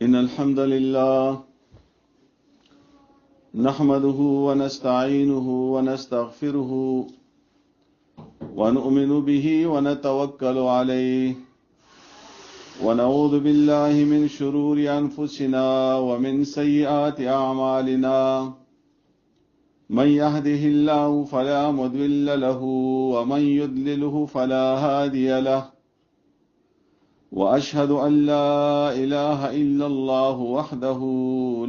إن الحمد لله نحمده ونستعينه ونستغفره ونؤمن به ونتوكل عليه ونعوذ بالله من شرور أنفسنا ومن سيئات أعمالنا من يهده الله فلا مضل له ومن يضلله فلا هادي له وأشهد أن لا إله إلا الله وحده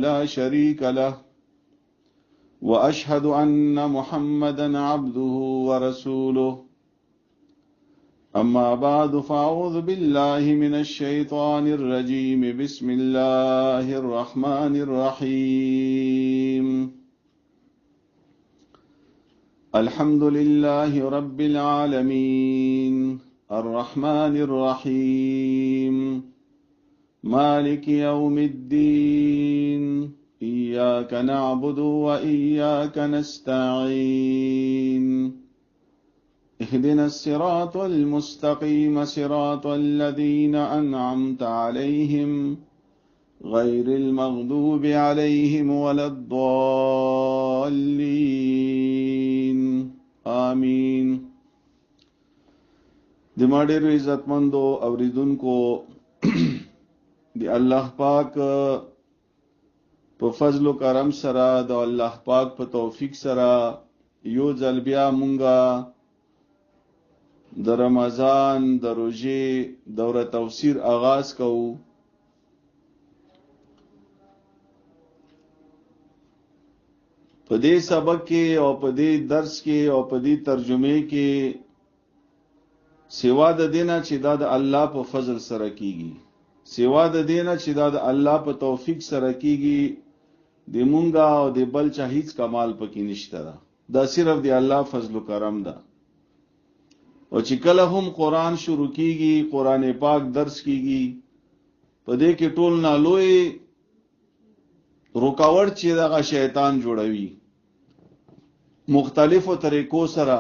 لا شريك له وأشهد أن محمدا عبده ورسوله أما بعد فأعوذ بالله من الشيطان الرجيم بسم الله الرحمن الرحيم الحمد لله رب العالمين الرحمن الرحيم مالك يوم الدين إياك نعبد وإياك نستعين اهدنا الصراط المستقيم صراط الذين أنعمت عليهم غير المغضوب عليهم ولا الضالين آمين. د ماډر عزتمندو اوریدونکو دی الله پاک په فضل و کرم سره د الله پاک په توفیق سره یو ځل بیا مونږه د رمضان د روزې دوره تفسیر آغاز کوو. په دې سبق کې او په دې درس کې او په دې ترجمه کې سوا د دینه چې دا د الله په فضل سره کیږي، سوا د دینه چې دا د الله په توفیق سره کیږي، د مونږه او د بل چا هیڅ کمال پکې نشته ده. دا صرف د الله فضل و کرم ده. او چې کله هم قرآن شروع کیږي، قرآن پاک درس کیږي، په دې کې ټول نه لوی رکاوټ چې دغه شیطان جوړوي، مختلفو طریقو سره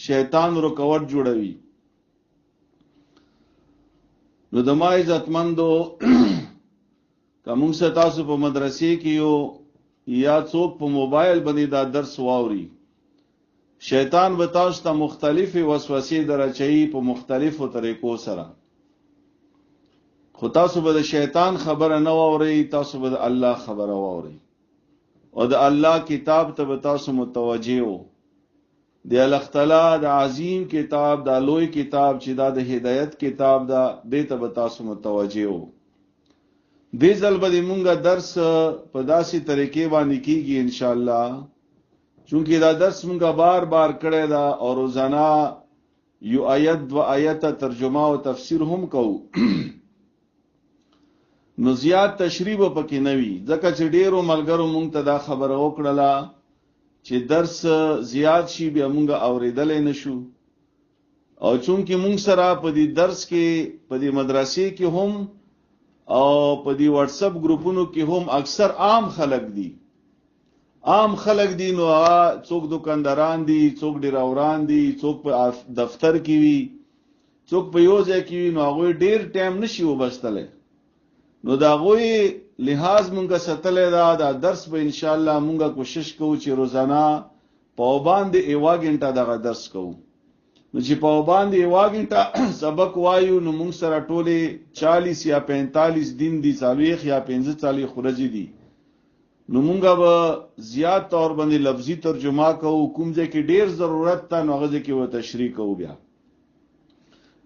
شیطان رکاوټ جوړوي. نو د ما عزتمندو کوم څه تاسو په مدرسې کې یو یا څوک په موبایل باندې دا درس واوري، شیطان به تاسو ته مختلفې وسوسې درچوي په مختلفو طریقو سره. خو تاسو به د شیطان خبره نه واورئ، تاسو به د الله خبره واورئ او د الله کتاب ته به تاسو متوجه وو. د الله تعالی د عظیم کتاب، د لوی کتاب چې دا د هدایت کتاب دا دې ته به تاسو متوجه وو. دې ځل به مونږه درس په داسې طریقې باندې کیږي ان شاء الله، چونکه دا درس مونږه بار بار کړی دا او روزانه یو آیت و آیت ترجمه او تفسیر هم کوو. نو زیات تشریح پکې نه وي، ځکه چې ډیرو ملګرو مونږ ته دا خبره وکړله چې درس زیات شي بیا مونږ اوریدلې نشو. او چونکه مونږ سره په دې درس کې په دې مدرسې کې هم او په دې واتس اپ ګروپونو کې هم اکثر عام خلک دي، عام خلک دي. نو څوک دکانداران دي، څوک ډیراوران دي، څوک په دفتر کې وي، څوک په یو ځای کې وي، نو هغه ډیر ټایم نشي وبستله. نو دا غوی لحاظ مونږه ستلې دا درس به ان شاء الله مونږه کوشش کوو چې روزانه په باندې ایوا غنټه دغه درس کوو. نو چې په باندې ایوا غنټه سبق وایو نو مونږ سره ټوله 40 یا 45 دن دي، 40 یا 45 خورجی دي. نو مونږه به زیات تور باندې لفظي ترجمه کوو، کوم ځای کې ډیر ضرورت ته نو هغه ځکه و تشریح کوو.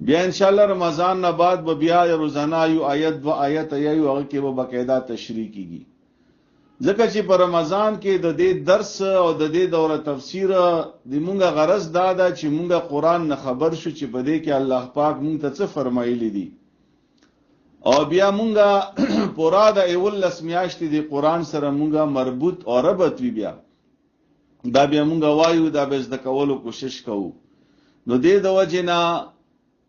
بیا ان شاء الله رمضان نه بعد به بیا روزانه یو آیت و آیت یو هغه کې به باقاعده تشریح کیږي. ځکه چې په رمضان کې د دې درس او د دې دوره تفسیر د مونږه غرض دا ده چې مونږه قرآن نه خبر شو چې په دې کې الله پاک مونږ ته څه فرمایلی دي، او بیا مونږه پورا د اول لسمیاشتې د قرآن سره مونږه مربوط او ربط وی بیا دا بیا مونږه وایو، دا به زده کولو کوشش کوو. نو دې د وجه نه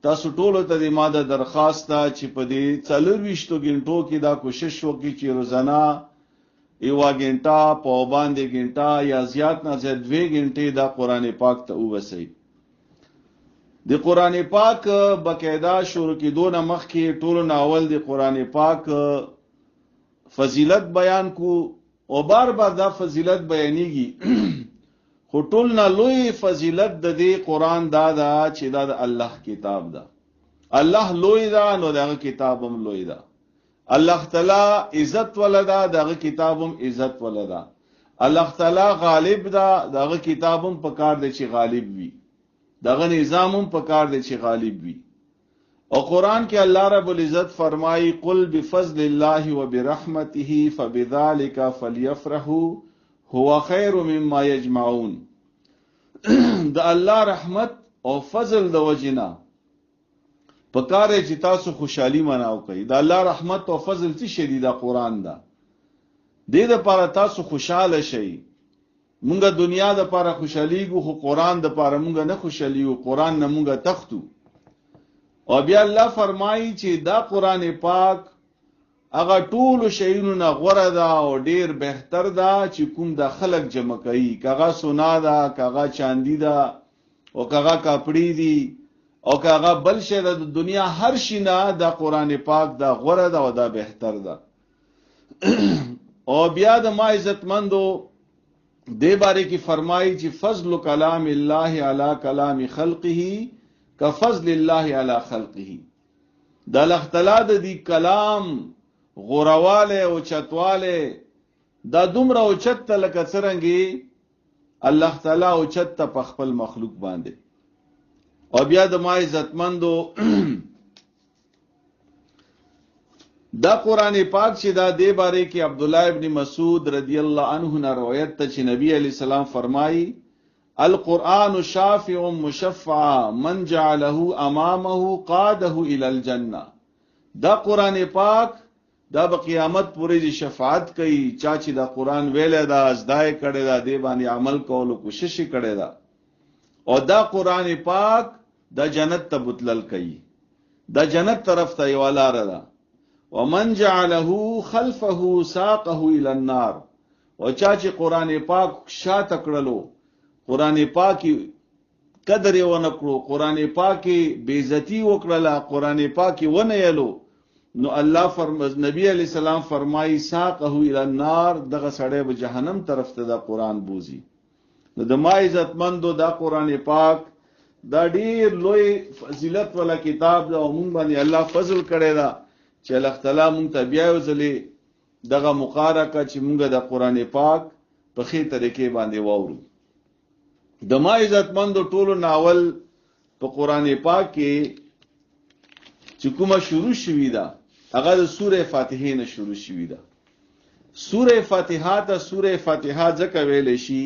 تاسو ټولو ته د ماده درخواست ده چې په دې 24 غنټو کې دا کوشش وکړي چې روزانه یو غنټه په باندې غنټه یا زیات نه زیات 2 غنټې دا قران پاک ته ووسی. د قران پاک بقاعده شروع کېدو نه مخکې ټول ناول د قران پاک فضیلت بیان کو او بار بار دا فضیلت بیانیږي خو ټول نه لوی فضیلت د دې قران دا چې دا د الله کتاب ده. الله لوی دا نو دغه کتاب هم لوی دا. الله تعالی عزت ولدا دغه کتاب هم عزت ولدا. الله تعالی غالب دا دغه کتاب هم پکار دی چې غالب وي. دغه نظام هم پکار دی چې غالب وي. او قرآن کې الله رب العزت فرمایي قل بفضل الله وبرحمته فبذلك فليفرحوا هو خير مما يجمعون. د الله رحمت او فضل د وجنا پکاره چې تاسو خوشحالي مناو کوي. د الله رحمت او فضل څه شدید قرآن دا دې د پاره تاسو خوشاله شئ. مونږه دنیا د پاره خوشحاليږو خو قرآن د پاره مونږه نه خوشحاليو، قرآن نه مونږه تختو. او بیا الله فرمایي چې دا قرآن پاک هغه ټول شیونو نه غوره ده او ډیر بهتر ده چې کوم د خلق جمع کوي، کاغه سونا ده، کاغه چاندی ده، او کاغه کپڑی دي، او کاغه بل شی د دنیا هر شي نه د قرآن پاک دا غوره ده او دا بهتر ده. او بیا د ما عزتمندو دې باره کې فرمایي چې فضل کلام الله علی کلام خلقه کفضل الله علی خلقه. د الله تعالی د دې کلام غورواله او چتواله دا دومره او چت لکه څرنګي الله تعالی او چت په خپل مخلوق باندې. او بیا د ما عزتمندو دا قرآن پاک چې دا دې باره کې عبد الله ابن مسعود رضی الله عنه نه روایت ته چې نبی علی السلام فرمایي القرآن شافع مشفع من جعله امامه قاده الى الجنه. دا قرآن پاک دا به قیامت پورې شفاعت کوي چا چې دا قرآن ویل دا ازدای کړي دا دی باندې عمل کولو کوشش کړي دا او دا قرآن پاک دا جنت ته بتلل کوي، دا جنت طرف ته یو لار ده. ومن جعله خلفه ساقه الى النار. او چا چې قرآن پاک شاته کړلو، قرآن پاکی قدر یې ونه کړو، قرآن پاکی بیزتی وکړله، قرآن پاکی ونه یلو، نو الله نبی علیہ السلام فرمایي ساقه الى النار، دغه سړی به جهنم طرف ته دا قرآن بوزي. نو د ما عزتمندو دا قرآن پاک دا ډیر لوی فضیلت والا کتاب دا او مونږ باندې الله فضل کړی دا چې الله تعالی مونږ ته بیا وځلې دغه مقارکه چې مونږ د قرآن پاک په خې طریقې باندې واورو. د ما عزتمندو ټولو ناول په قرآن پاک کې چې کومه شروع شوې ده هغه د سوره فاتحه نه شروع شوې ده. سوره فاتحه ته سوره فاتحه ځکه ویل شي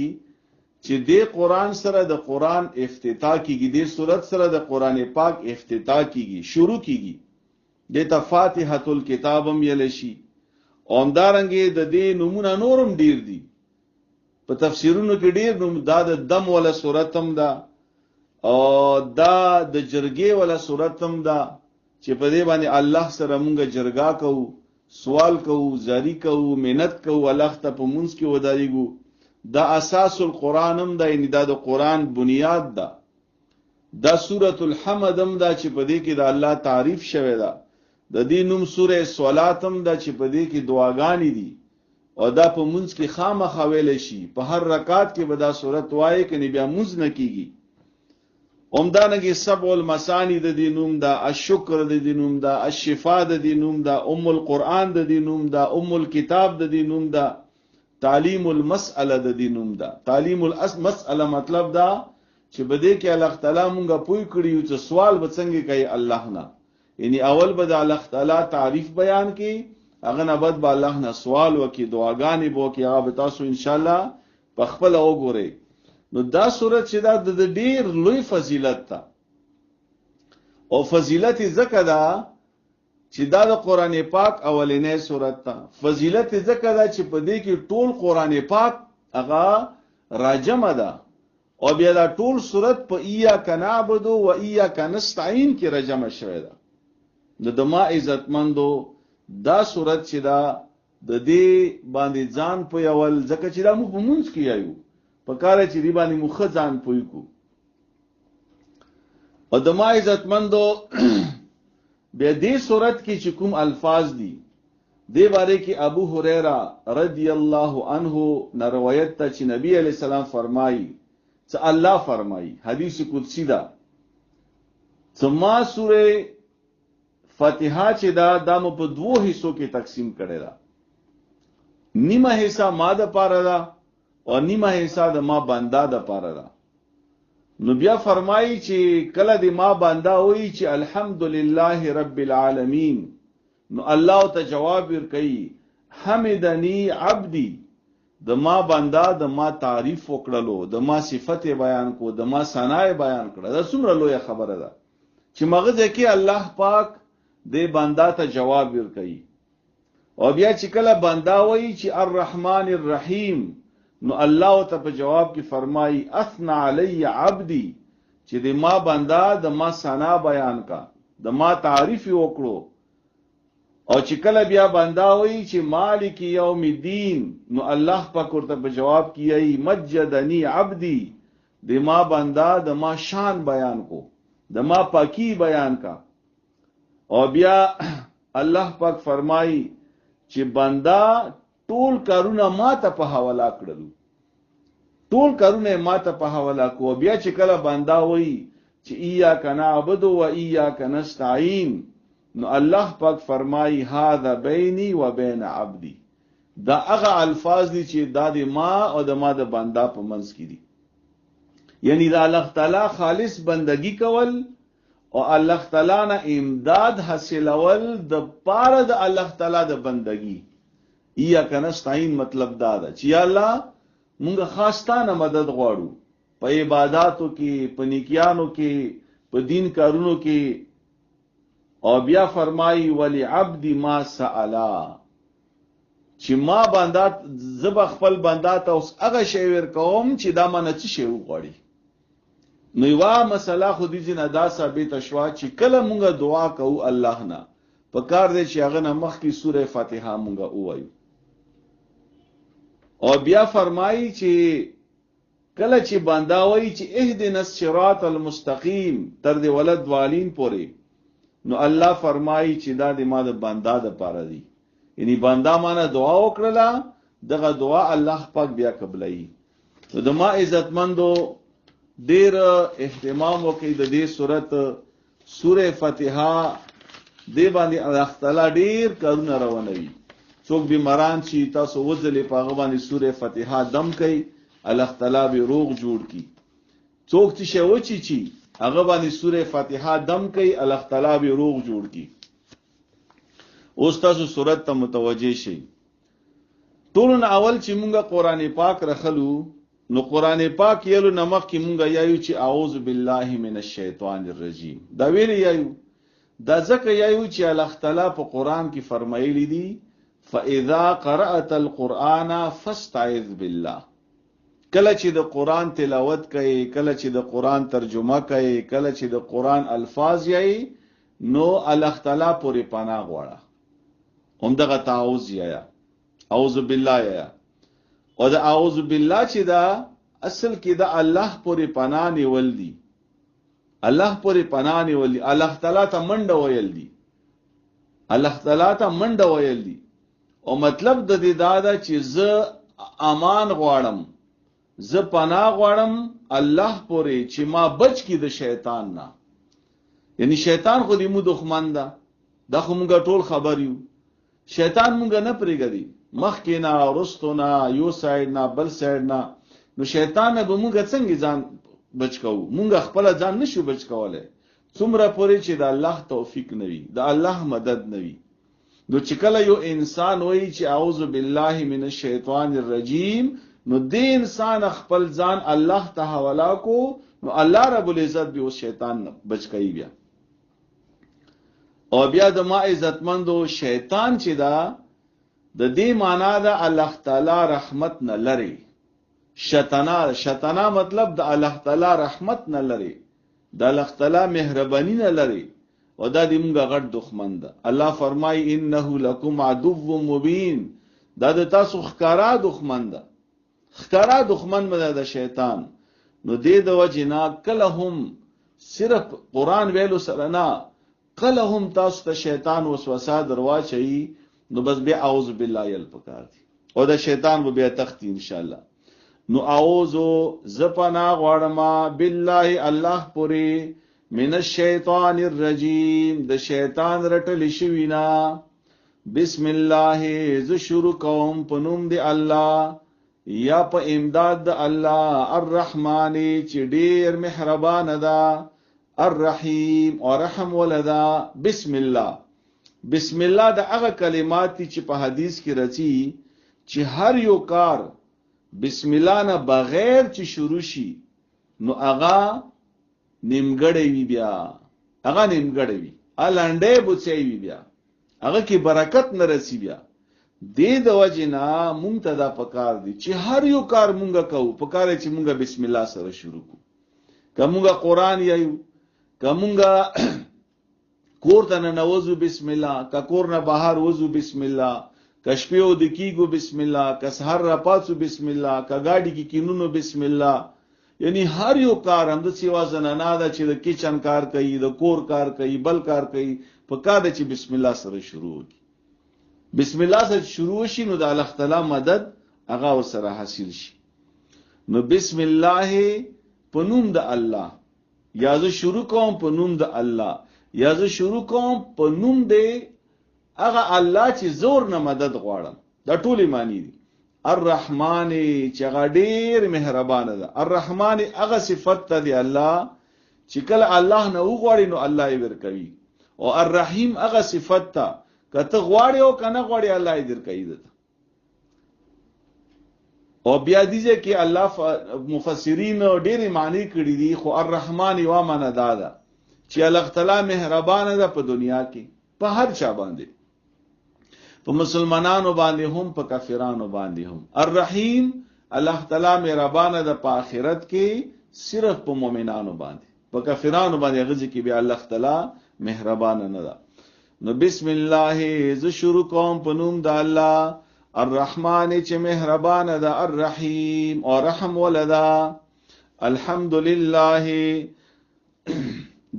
چې د قرآن سره د قرآن افتتاح کیږي، د سورت سره د قرآن پاک افتتاح کیږي، شروع کیږي. د ته فاتحه الکتاب هم ویل شي. او همدارنګه د دې نمونه نورم ډیر دي په تفسیرونو کې ډیر نوم دا د دم ولا سورت هم ده او دا د جرګې ولا سورت هم ده چې په دې باندې الله سره مونږه جرګا کوو، سوال کوو، زاری کوو، منت کوو، الله ته په مونږ کې ودارېږو. دا اساس القرآن هم ده، یعنی دا د قرآن بنیاد ده. دا سورۃ الحمد هم ده چې په دې کې د الله تعریف شوی ده. د دې نوم سورې صلات هم ده چې په دې کې دعاګانې دي او دا په مونږ کې خامخا ویل شي. په هر رکعت کې به دا سورۃ وایي کني بیا مونږ نه کیږي. اومدانګي سبع المثانی د دې نوم ده، الشکر د دې نوم ده، الشفاء د دې نوم ده، ام القرآن د دې نوم ده، ام الكتاب د دې نوم ده، تعلیم المسأله د دې نوم ده. تعلیم المسأله مطلب دا چې بده کې الله تعالی مونږه پوي کړیو چې سوال به څنګه کوي الله نه، یعنی اول به د الله تعالی تعریف بیان کی، هغه نه بعد به الله نه سوال وکي، دعاګانې به وکي. هغه به تاسو ان شاء الله په خپل وګورئ. نو دا سورۃ چې دا د ډیر لوی فضیلت ده او فضیلت زکه ده چې دا د قرآن پاک اولنې سورۃ ده. فضیلت زکه ده چې په دې کې ټول قرآن پاک هغه راجمه ده او بیا دا ټول سورۃ په ایاک نعبد و ایاک نستعین کې راجمه شوی ده. نو د ما عزتمندو دا سورۃ چې دا د دې باندې ځان په یول ځکه چې دا موږ په مونږ کې یایو په کار چې دی باندې مخ ځان پوي کو. او د ما عزتمندو بیا دې صورت کې چې کوم الفاظ دي دې باره کې ابو هريره رضی الله عنه نه روایت ته چې نبی علیہ السلام فرمایي چې الله فرمایي حدیث قدسی ده ثم سوره فاتحه چې دا مو په دوه حصو کې تقسیم کړي دا نیمه حصہ ما د پاره ده او نیمه حصہ د ما بندا د پاره ده نو بیا فرمایي چې کله د ما بندا وایي چې الحمدلله رب العالمین نو الله ته جواب ورکړي حمدنی عبدی د ما بندا د ما تعریف وکړلو د ما صفت بیان کو د ما ثنا بیان کړه دا څومره لوی خبره ده چې مغزه کې الله پاک د بندا ته جواب ورکړي او بیا چې کله بندا وایي چې الرحمن الرحیم نو الله ته په جواب کې فرمایي اثنى علی عبدی چې د ما بندا د ما ثنا بیان کا د ما تعریف وکړو او چې کله بیا بندا وایي چې مالک یوم الدین نو الله پاک ورته په جواب کې ای مجدنی عبدی د ما بندا د ما شان بیان کو د ما پاکی بیان کا او بیا الله پاک فرمایي چې بندا ټول کارونه ما ته په حواله کړل ټول کارونه ما ته په حواله کو بیا چې کله بندا وایي چې ایاک نعبد و ایاک نستعين نو الله پاک فرمایي هذا بیني و بین عبدي دا هغه الفاظ دي چې دا د ما او د ما د بندا په منځ کې دي یعنی دا الله تعالی خالص بندگی کول او الله تعالی نه امداد حاصلول د پاره د الله تعالی د بندگی ایاک نستعين مطلب دا ده چې یا الله مونږه خاصتانه مدد غواړو په عبادتو کې په نیکیانو کې په دین کارونو کې او بیا فرمایي ولی عبد ما سالا چې ما بندا زب خپل بندا ته اوس هغه شی ور کوم چې دا منه څه شی وغواړي نو یو مسله خو دې نه دا ثابت شوا چې کله مونږه دعا کوو الله نه په کار دې چې هغه نه مخکې سوره فاتحه مونږه وایو او بیا فرمایي چې کله چې بندا وایي چې اهدنا الصراط المستقیم تر دې ولد والین پورې نو الله فرمایي چې دا د ما د بندا د پاره دی یعنی بندا مانه دعا وکړه دغه دعا الله پاک بیا قبلای نو د ما عزتمندو ډیر اهتمام وکړي د دې سوره فاتحه دی باندې الله تعالی ډیر کارونه روانوي څوک بیماران شي تاسو وځلې په هغه باندې سوره فاتحه دم کوي الله تعالی به روغ جوړ کی څوک چې شوچی چی هغه باندې سوره فاتحه دم کوي الله تعالی به روغ جوړ کی اوس تاسو سورته ته متوجه شئ ټولن اول چې مونږه قران پاک رخلو نو قران پاک یلو نمخ کې مونږه یایو چې اعوذ بالله من الشیطان الرجیم دا ویل یایو دا ځکه یایو چې الله تعالی په قران کې فرمایلی دي فاذا قرأت القرآن فاستعذ بالله کله چې د قران تلاوت کوي کله چې د قران ترجمه کوي کله چې د قران الفاظ یې نو الله تعالی پورې پناه غواړه همدغه تعوذ یا اعوذ بالله یا او دا اعوذ بالله چې دا اصل کې دا الله پورې پناه نیول دي الله پورې پناه نیول دي الله تعالی ته منډه ویل دي الله تعالی ته منډه ویل دي او مطلب د دې دا ده چې زه امان غواړم زه پناه غواړم الله پورې چې ما بچ کی د شیطان نه یعنی شیطان خو دې مو دښمن ده دا خو موږ ټول خبر یو شیطان موږ نه پرېږدي مخکې نه ورستو نه یو سایډ نه بل سایډ نه نو شیطان به موږ څنګه ځان بچ کوو موږ خپل ځان نشو بچ کولای څومره پورې چې د الله توفیق نوي د الله مدد نوي نو چې کله یو انسان وایي چې اعوذ بالله من الشیطان الرجیم نو دې انسان خپل ځان الله ته حواله کو نو الله رب العزت به شیطان بچ کوي بیا او بیا د ما عزتمندو شیطان چې دا د دې معنا دا الله تعالی رحمت نه لري شتنا مطلب د الله تعالی رحمت نه لري د الله تعالی مهرباني نه لري او دا دې موږ غټ دښمن ده الله فرمای انه لکم عدو مبین دا د تاسو ښکارا دښمن ده ښکارا دښمن مده د شیطان نو دې د وجنا کله هم صرف قران ویلو سره نه کله هم تاسو ته شیطان وسوسه درواچي نو بس بیا اعوذ بالله یل پکار دی او د شیطان به بیا تختی ان شاء الله. نو اعوذ زپنا غوړما بالله الله پوری من الشیطان الرجیم د شیطان رټل شوینا. بسم الله ز شروع کوم پنوم دی الله یا په امداد د الله الرحمن چې ډیر مهربان ده الرحیم او رحم ولدا. بسم الله بسم الله د هغه کلمات چې په حدیث کې راځي چې هر یو کار بسم الله نه بغیر چې شروع شي نو هغه نیمګړی وي، بیا هغه نیمګړی وي، الانډې بوڅي وي، بیا هغه کې برکت نه رسی. بیا دې د وجنا مونږ ته دا پکار دي چې هر یو کار مونږه کوو پکار چې مونږه بسم الله سره شروع کوو. کومه قرآن یایو، کومه کور ته نه وضو بسم الله، کا کور نه بهر وضو بسم الله، کشپیو د کیګو بسم الله، کا سحر را پاتو بسم الله، کا گاډي کې کینونو بسم الله. یعنی هر یو کار هم د سیوا زنانا ده چې د کچن کار کوي، د کور کار کوي، بل کار کوي، پکار دی چې بسم الله سره شروع کی. بسم الله سره شروع شي نو د الله تعالی مدد هغه سره حاصل شي. نو بسم الله پنوم د الله، یا زه شروع کوم پنوم د الله، یا زه شروع کوم پنوم د هغه الله چې زور نه مدد غواړم. دا ټول معنی دي. الرحمن چې هغه ډیر مهربان ده. الرحمن هغه صفت ته دی الله چې کله الله نه وغواړي نو الله یې ورکوي. او الرحیم هغه صفت ته کته غواړي او کنه غواړي الله یې درکوي ده. او بیا دیږي کې الله مفسرین ډېری معنی کړی دي، خو الرحمن یو معنی ده چې الله تعالی مهربان ده په دنیا کې په هر چا باندې، په مسلمانانو باندې هم په کافرانو باندې هم. الرحیم الله تعالی مهربان ده په آخرت کې صرف په مؤمنانو باندې، په کافرانو باندې غږی کې به الله تعالی مهربان نه ده. نو بسم الله ز شروع کوم په نوم د الله الرحمن چې مهربان ده الرحیم او رحم ولدا. الحمدلله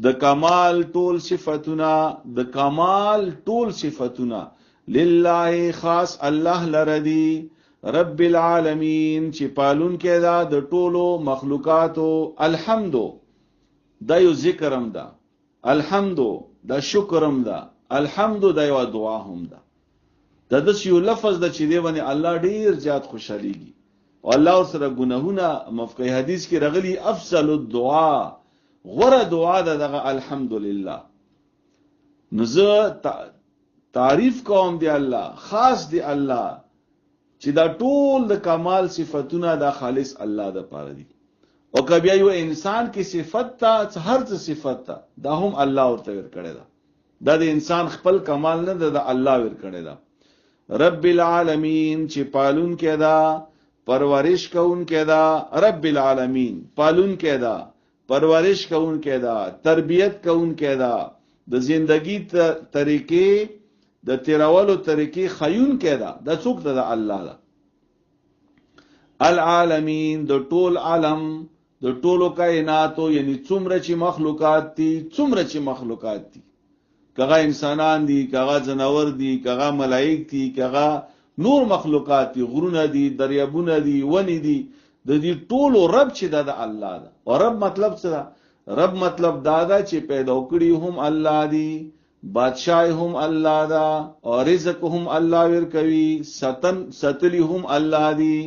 د کمال ټول صفاتونه، د کمال ټول صفاتونه لله خاص الله لردی رب العالمین چې پالون کې دا د ټولو مخلوقاتو. الحمدو دا یو ذکرم ده، الحمدو دا شکرم ده، الحمدو دا یو دعا هم ده. دا د یو لفظ د چې دی باندې الله ډیر زیات خوشاليږي او الله سره ګناهونه مفقه حدیث کې رغلی افضل الدعاء، غره دعا ده دغه الحمدلله. نو زه تعریف کوم دی الله، خاص دی الله چې دا ټول د کمال صفاتونه د خالص الله د پاره دي. او کبیا یو انسان کی صفت ته هر څه صفت ته دا هم الله ورته ور کړی دا. دا د انسان خپل کمال نه ده، د الله ور کړی دا. رب العالمین چې پالون کې دا، پرورش کون کې دا. رب العالمین پالون کې دا، پرورش کون کې دا، تربیت کون کې دا، د زندگی طریقې د تیرولو طریقې خیون کې دا. دا څوک ده؟ د الله ده. العالمین د ټول عالم، د ټولو کائناتو، یعنی څومره چې مخلوقات دي، څومره چې مخلوقات دي، کغه انسانان دي، کغه جناور دي، کغه ملائک دي، کغه نور مخلوقات دي، غرونه دي، دریابونه دي، ونی دي، د دې ټولو رب چې د الله ده. او رب مطلب څه ده؟ رب مطلب دا ده چې پیدا کړی هم الله دی، بادشاہ هم الله ده، او رزق هم الله ورکوي، ستلی هم الله دی.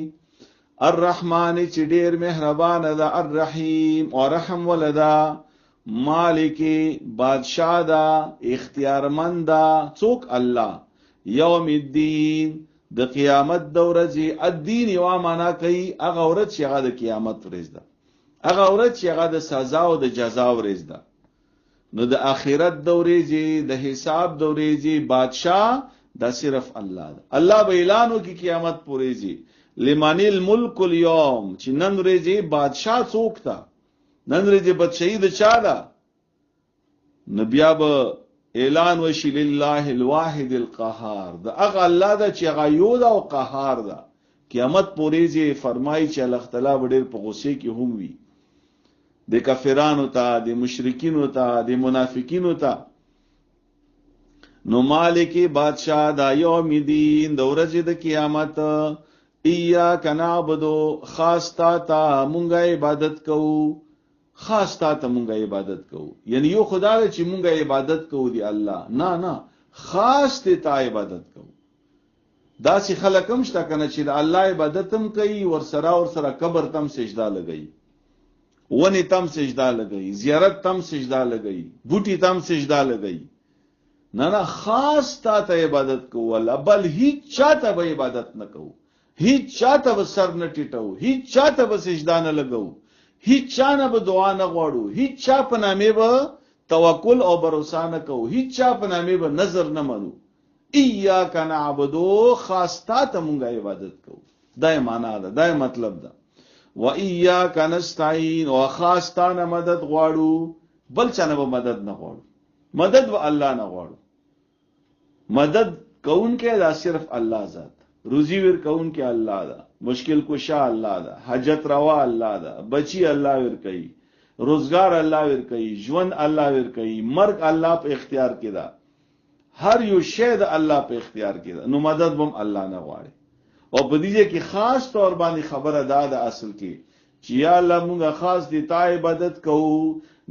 الرحمن چې ډیر مهربان ده، الرحیم او رحم ولدا. مالک بادشاہ دا، اختیارمند دا. څوک؟ الله. یوم الدین د قیامت د ورځې. الدین یو معنا کوي هغه ورځ چې هغه د قیامت ورځ ده، هغه ورځ چې هغه د سزا او د جزا ورځ ده. نو د آخرت د ورځې، د حساب د ورځې بادشاہ دا صرف الله ده. الله به اعلان وکړي قیامت پورې لمن الملک اليوم چې نن ورځې بادشاہ څوک ده، نن ورځې بادشاہي د چا ده؟ نو بیا به اعلان وشي لله الواحد القهار، د هغه الله ده چې هغه یو ده او قهار ده. قیامت پورې فرمایي چې الله تعالی ډېر په غصه کې هم وي د کافرانو ته، د مشرکینو ته، د منافقینو ته. نو مالک بادشاہ دا یوم الدین د ورځې د قیامت ایاک نعبدو خاص تا مونږه عبادت کوو خاص تا مونږه عبادت کوو یعنی یو خدا دې چې مونږه عبادت کوو دی الله نه خاص تا عبادت کوو دا سی خلقم شتا کنه چې الله عبادتم کوي ور سره قبر تم سجدا لګي ونی تم سجدا لګي زیارت تم سجدا لګي بوټي تم سجدا لګي نه خاص تا عبادت کوو الله بل هیڅ چاته به عبادت نه کوو هیڅ چاته به سر نه ټیټو هیڅ چاته به سجدا نه لګو هیڅ چا نه به دعا نه غواړو هیڅ چا په نامه به توکل او باور نه کوو هیڅ چا په نامه به نظر نه منو ایاک نعبدو خاص تا مونږه عبادت کوو دا معنا ده دا مطلب ده و ایاک نستعين او خاص تا نه مدد غواړو بل چا نه به مدد نه غواړو مدد و الله نه غواړو مدد کون کې دا صرف الله ذات روزی ور کون کې الله دا مشکل کشا الله دا حاجت روا الله دا بچی الله ور کوي روزگار الله ور کوي ژوند الله ور کوي مرګ الله په اختیار کې دا هر یو شی د الله په اختیار کې ده نو مدد بم الله نه غواړي او په دې کې خاص طور باندې خبره ده اصل کې چې یا الله موږ خاص دي تا عبادت کوو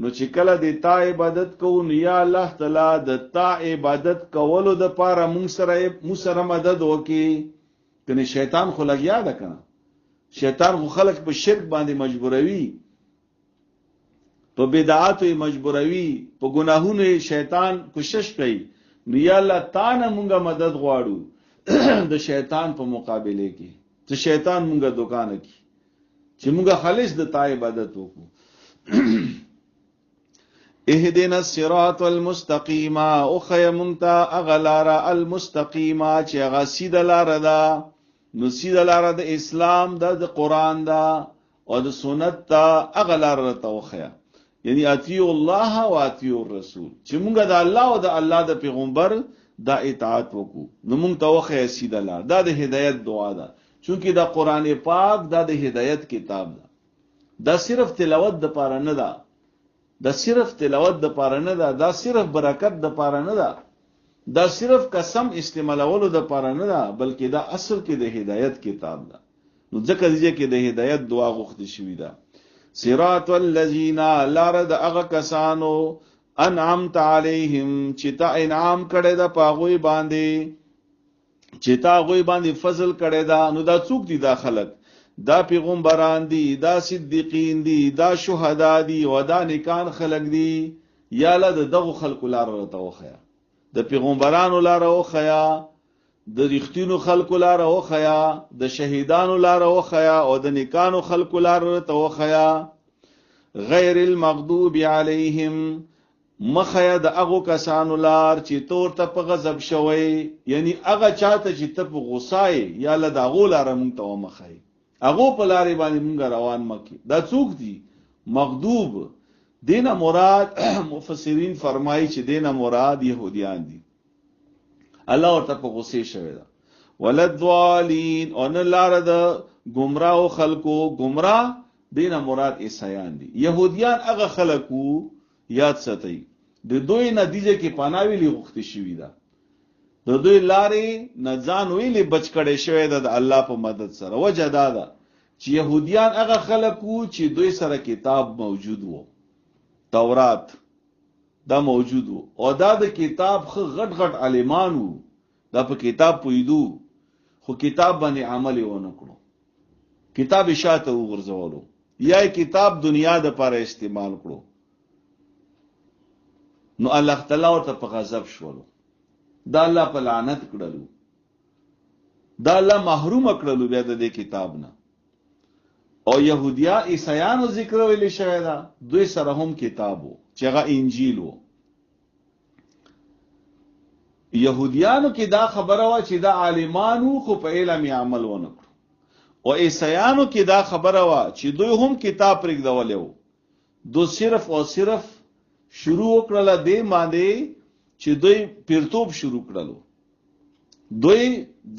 نو چې کله دې تا عبادت کوو نو یا الله تعالی د تا عبادت کولو د پاره موږ سره مدد وکي کنه شیطان خو لګیا ده کنه شیطان خو خلق په شرک باندې مجبوروي په بدعات مجبوروي په ګناهونو شیطان کوشش کوي نو یا الله تا نه مونږه مدد غواړو د شیطان په مقابله کې چې شیطان مونږه دوکانه کې چې مونږه خالص د تا عبادت وکړو اهدنا الصراط المستقيم او خیمنتا اغلارا المستقيم چې هغه سیده لار ده نو سیده لار د اسلام د قران ده او د سنت ته اغلار توخیا یعنی اطیع الله و اطیع الرسول چې مونږه د الله او د الله د پیغمبر د اطاعت وکړو نو مونږ توخه سیده لار دا د هدایت دعا ده چونکه دا قران پاک دا د هدایت کتاب ده دا صرف تلاوت د پاره نه ده دا صرف تلاوت د پاره نه ده دا صرف برکت د پاره نه ده دا صرف قسم استعمالولو د پاره نه ده بلکې دا اصل کې د هدایت کتاب ده نو ځکه دې کې د هدایت دعا غوښتل شوې ده صراط الذین لارد اغا کسانو انعمت علیہم چتا انعام کړه دا پاغوی باندې چتا غوی باندې فضل کړه دا نو دا څوک دي دا خلق دا پیغمبران دي دا صدیقین دي دا شهدا دي و دا نیکان خلق دي یا له دغه خلق لار توخیا د پیغمبرانو لار اوخیا د رښتینو خلکو لار اوخیا د شهیدانو لار اوخیا او د نیکانو خلکو لار توخیا غیر المغضوب علیهم مخیا د هغه کسانو لار چې تور ته په غضب شوی یعنی هغه چاته چې ته په غصای یا له دغه لار مونږ ته مخای هغه په لارې باندې مونږ روان مکی دا څوک دي مغضوب دینه مراد مفسرین فرمایي چې دینه مراد يهوديان دي الله ورته په غصه شوی دا ولذالین ان لار د گمراه خلقو گمراه دینه مراد عیسایان دي يهوديان هغه خلقو یاد ساتي د دوی نتیجه کې پناویلی غوښتي شوی دا د دوی لارې نه ځان ویلې بچ کړي شوی دا د الله په مدد سره وجه دا ده چې يهوديان هغه خلقو چې دوی سره کتاب موجود وو تورات دا موجود وو او دا د کتاب خو غټ غټ عالمانو دا په کتاب پویدو خو کتاب باندې عمل یې ونه کړو کتاب شاته وګرځولو یا کتاب دنیا د لپاره استعمال کړو نو الله تعالی ورته په غضب شولو دا الله په لعنت کړلو دا الله محروم کړلو بیا د دې کتاب نه او يهوديا عیسایانو ذکر ویل شوی دا دوی سره هم کتابو چې هغه انجیل وو يهوديانو کې دا خبره وا چې دا عالمانو خو په علم عمل ونه کړو او عیسایانو کې دا خبره وا چې دوی هم کتاب پرېږدولې وو دو صرف او صرف شروع کړل دې باندې چې دوی پیرتوب شروع کړلو دوی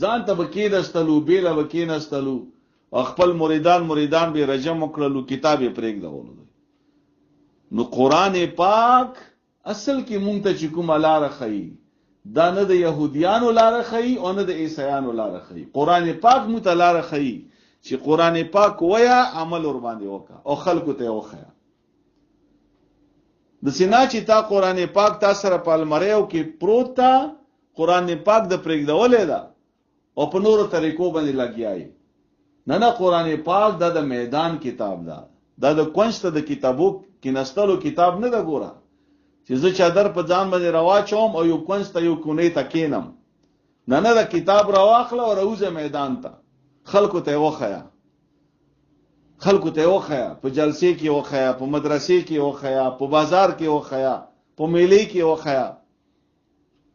ځان ته بکینستلو بیل بکینستلو خپل مریدان به رجم کړلو کتاب یې پرېږدولو نو قران پاک اصل کې مونږ ته چې کوم لار خي دا نه د يهوديانو لار خي او نه د عیسایانو لار خي. قران پاک مو ته لار خي چې قران پاک ویا عمل ور باندې وکا او خلکو ته وخیا. د سینا چې تا قران پاک تا سره پالمریو کې پروت تا قران پاک د پرېږدولې ده او په نورو طریقو باندې لګیای. نه قران پاک د میدان کتاب ده. دا د کونجته د کتابو کې نستلو کتاب نه ده. ګوره چې زه چادر په ځان باندې رواچوم او یو کونجته یو کونې ته کینم. نه د کتاب راواخله او روزه میدان ته خلکو ته وخیا. خلکو ته وخیا په جلسې کې وخیا، په مدرسې کې وخیا، په بازار کې وخیا، په میلې کې وخیا.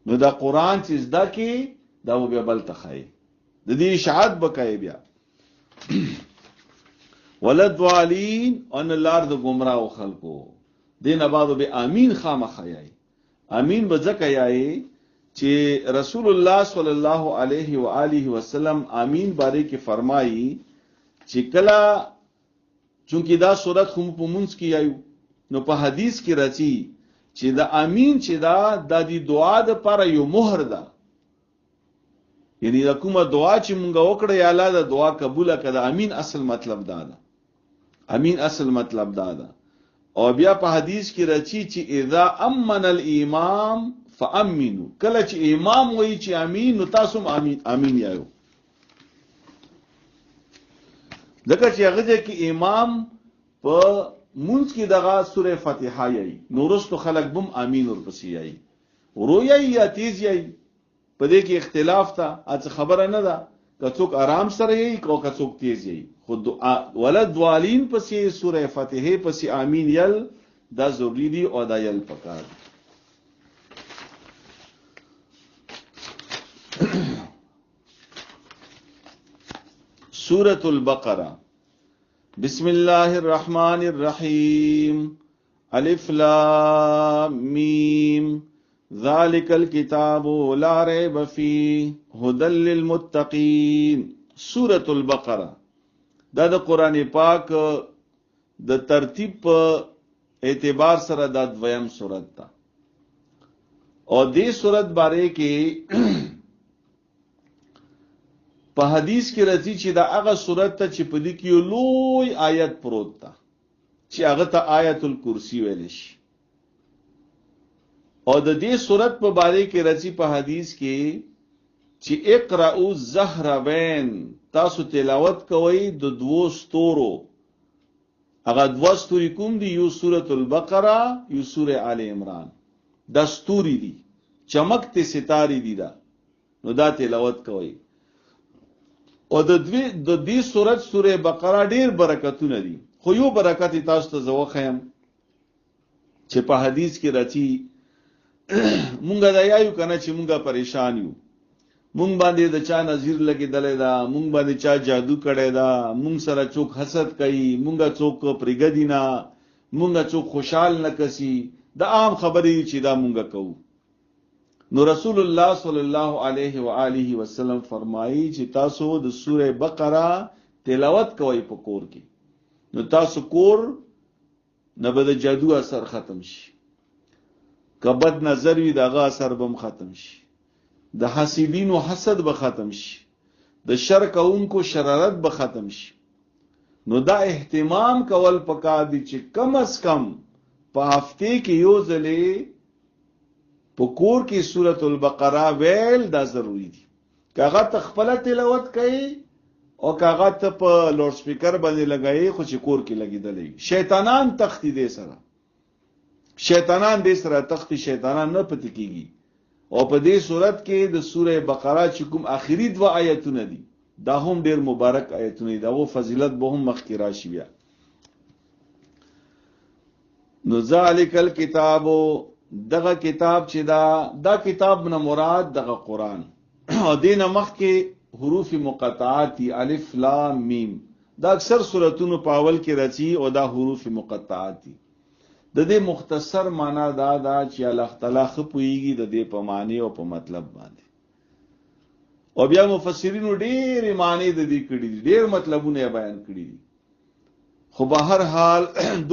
نو دا قران چې زده کې دا بیا بل تخای د دې اشاعت بکای بیا ولدوالین ان لار د گمراه خلکو دین بعد به امین خامخایي. امین بزکه یای چې رسول الله صلی الله علیه و آله وسلم امین باره کې فرمایي چې کلا چونکی دا صورت خو په مونږ کې یایو نو په حدیث کې راځي چې دا امین چې دا د دې دعا د پر یو مهر ده. یعنی دا کومه دعا چې مونږ وکړه یا الله دا دعا قبول کړه. امین اصل مطلب دا ده. امین اصل مطلب دا ده. او بیا په حدیث کې راځي چې اذا امن الامام فامنوا. کله چې امام وایي چې امین نو تاسو امین امین یایو. ځکه چې هغه کې امام په مونږ کې دغه سوره فاتحه یایي نورستو خلک بم امین ورپسې یایي وروي یا تیز یایي. په دې کې اختلاف تا اڅ خبره نه ده که څوک آرام سره یایي او که څوک تیز یایي. خود ولدوالین پسې سوره فاتحه پسې امین یل دا ضروری دی او دا یل پکار. سورة البقرة بسم الله الرحمن الرحيم الف لام میم ذلك الكتاب لا ريب فيه هدى للمتقين. سورة البقرة دا د قرآن پاک د ترتیب په اعتبار سره دا دویم سورت ده او دې سورت باره کې په حدیث کې راځي چې دا هغه سورت ته چې په دې کې یو لوی آیت پروت ده چې هغه ته آیت الکرسی ویل شي. او د دې سورت په باره کې راځي په حدیث کې چې اقرأوا الزهربین تاسو تلاوت کوئ د دوو ستورو. هغه دوه ستوري کوم دي؟ یو سورۃ البقره یو سورہ آل عمران. دا ستوري دي چمکته ستاري دي دا نو دا تلاوت کوئ. او د دې سورۃ سورہ بقره ډیر برکتونه دي. خو یو برکت تاسو ته زو خیم چې په حدیث کې راځي مونږه دا یایو کنه چې مونږه پریشان یو. مونږ باندې د چا نظیر لګیدلې دا، مونږ باندې چا جادو کړی دا، مونږ سره څوک حسد کوي، مونږه څوک پرګدینا، مونږه څوک خوشحال نه کسي. دا عام خبرې چې دا مونږه کوو. نو رسول الله صلی الله علیه و آله وسلم فرمایي چې تاسو د سوره بقره تلاوت کوئ په کور کې نو تاسو کور نه به د جادو اثر ختم شي. کبد نظر وي دغه اثر بم ختم شي. د حسیدینو حسد به ختم شي. د شر کوونکو شرارت به ختم شي. نو دا اهتمام کول پکار دي چې کم از کم په هفته کې یو ځلې په کور کې سورۃ البقره ویل دا ضروری دي. کاغه تخپل تلاوت کوي او کاغه ته په لوډ سپیکر باندې لګایي خو چې کور کې لګیدلې. شیطانان تختی دې سره، شیطانان دې سره تختی، شیطانان نه پتی کیږي. او په دې صورت کې د سوره بقره چې کوم اخیری دوا آیتونه دي دا هم ډیر مبارک آیتونه دي. دا و فضیلت به هم مخکې راشي بیا. نو ذالک الکتاب دغه کتاب چې دا کتاب نه مراد دغه قران او دینه مخکې حروف مقطعات الف لام میم دا اکثر سوراتونو په اول کې راځي او دا حروف مقطعات دي. د دې مختصر معنا دا چې الله تعالی خپويږي د دې په معنی او په مطلب باندې. او بیا مفسرینو ډېر معنی د دې کړي دي، ډېر مطلبونه بیان کړي دي. خو به هر حال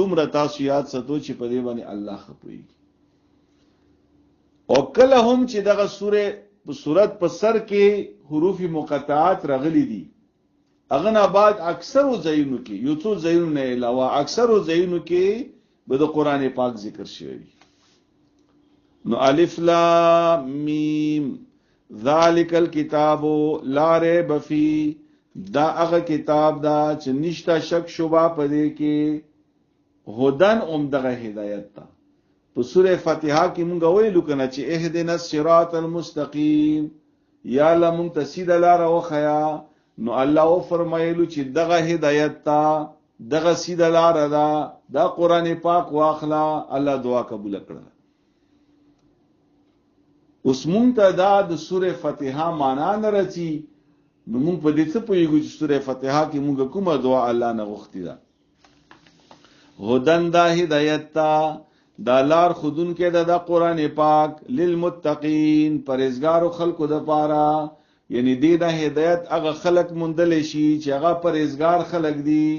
دومره تاسو یاد ساتو چې په دې باندې الله خپويږي. او کله هم چې دغه صورت په سر کې حروف مقطعات راغلي دي هغه نه بعد اکثر ځایونو کې یو څو ځایونو نه علاوه اکثر ځایونو کې به د قران پاک ذکر شوی. نو الف لام میم ذالک الکتاب لا ریب فی، دا هغه کتاب دا چې نشته شک شوبه پدې کې، هدن دغه هدایت تا. په سوره فاتحه کې مونږ ویلو کنه چې اهدنا الصراط المستقیم، یا لمون تسید لار او خیا. نو الله فرمایلو چې دغه هدایت تا، دغه سید لار دا، دا قران پاک واخلا. الله دعا قبول کړه. اوس مونږ ته دا د سوره فاتحه معنا نه رچی، نو مونږ په دې څه پوهیږو چې سوره فاتحه کې مونږ کومه دعا الله نه غوښتي ده. هدن دا هدایت تا، دا لار خودون کې دا قران پاک للمتقین پرهیزګارو خلقو د پاره، یعنی دې دا هدایت هغه خلق مندل شي چې هغه پرهیزګار خلق دي.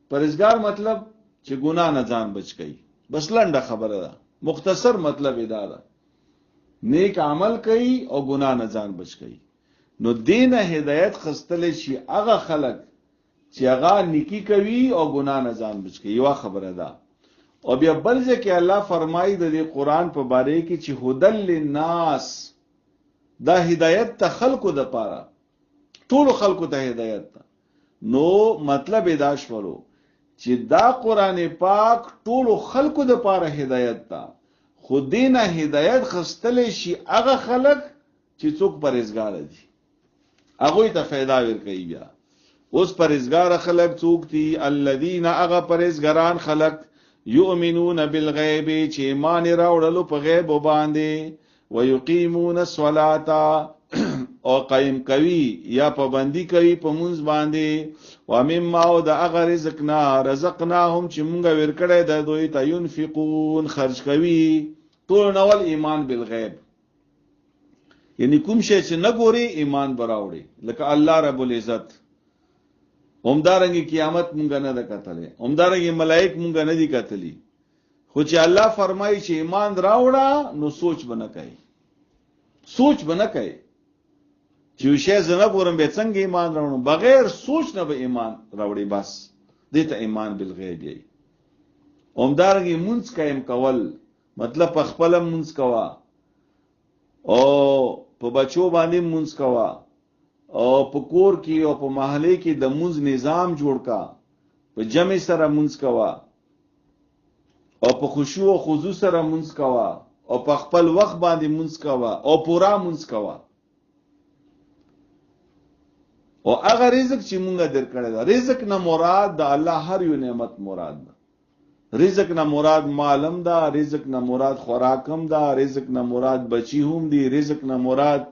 پرهیزګار مطلب چې ګناه نه ځان بچ کړي، بس لنډه خبره ده، مختصر مطلب دا ده، نیک عمل کوي او ګناه نه ځان بچ کړي. نو دینه هدایت خستل شي هغه خلق چې هغه نیکی کوي او ګناه نه ځان بچ کړي. یو خبره ده. او بیا بل ځکه الله فرمایي د دې قران په باره کې چې هدل للناس، دا هدایت ته خلقو د پاره، ټول خلقو ته هدایت ته. نو مطلب دا شولو چې دا قران پاک ټول خلقو د پاره هدایت ته، خو دینه هدایت خستل شي هغه خلق چې څوک پرهیزګار دي، هغه ته फायदा ورکوي. بیا اوس پرهیزګار خلق څوک دي؟ الذين هغه پرهیزګاران خلق یؤمنون بالغیب چې ایمان راوړلو په غیب باندې، ويقيمون الصلاه او قائم کوي یا پابندي کوي په مونږ باندې، ومما او د هغه رزقناهم چې مونږ ورکړی د دوی ته ينفقون خرج کوي. ټول نول ایمان بالغیب، یعنی کوم شی چې نه ګوري ایمان براوړي، لکه الله رب العزت. همدارنګه قیامت مونږ نه ده کتلې، همدارنګه ملائک مونږ نه دي کتلې، خو چې الله فرمایي چې ایمان راوړه نو سوچ بنه کوي، سوچ بنه کوي چې شی زنه ګورم به څنګه ایمان راوړم، بغیر سوچ نه به ایمان راوړي. بس دې ته ایمان بالغیب دی. همدارنګه مونږ قائم کول مطلب په خپل مونږ کوا او په بچو باندې مونږ کوا او په کور کې او په محله کې د مونږ نظام جوړ کا، په جمع سره مونږ کوا او په خشوع او خضوع سره مونږ کوا او په خپل وخت باندې مونږ کوا او پورا مونږ کوا. او هغه رزق چې مونږه درکړی دا رزق نه مراد د الله هر یو نعمت مراد ده. رزق نه مراد مالم ده، رزق نه مراد خوراکم ده، رزق نه مراد بچی هم دي، رزق نه مراد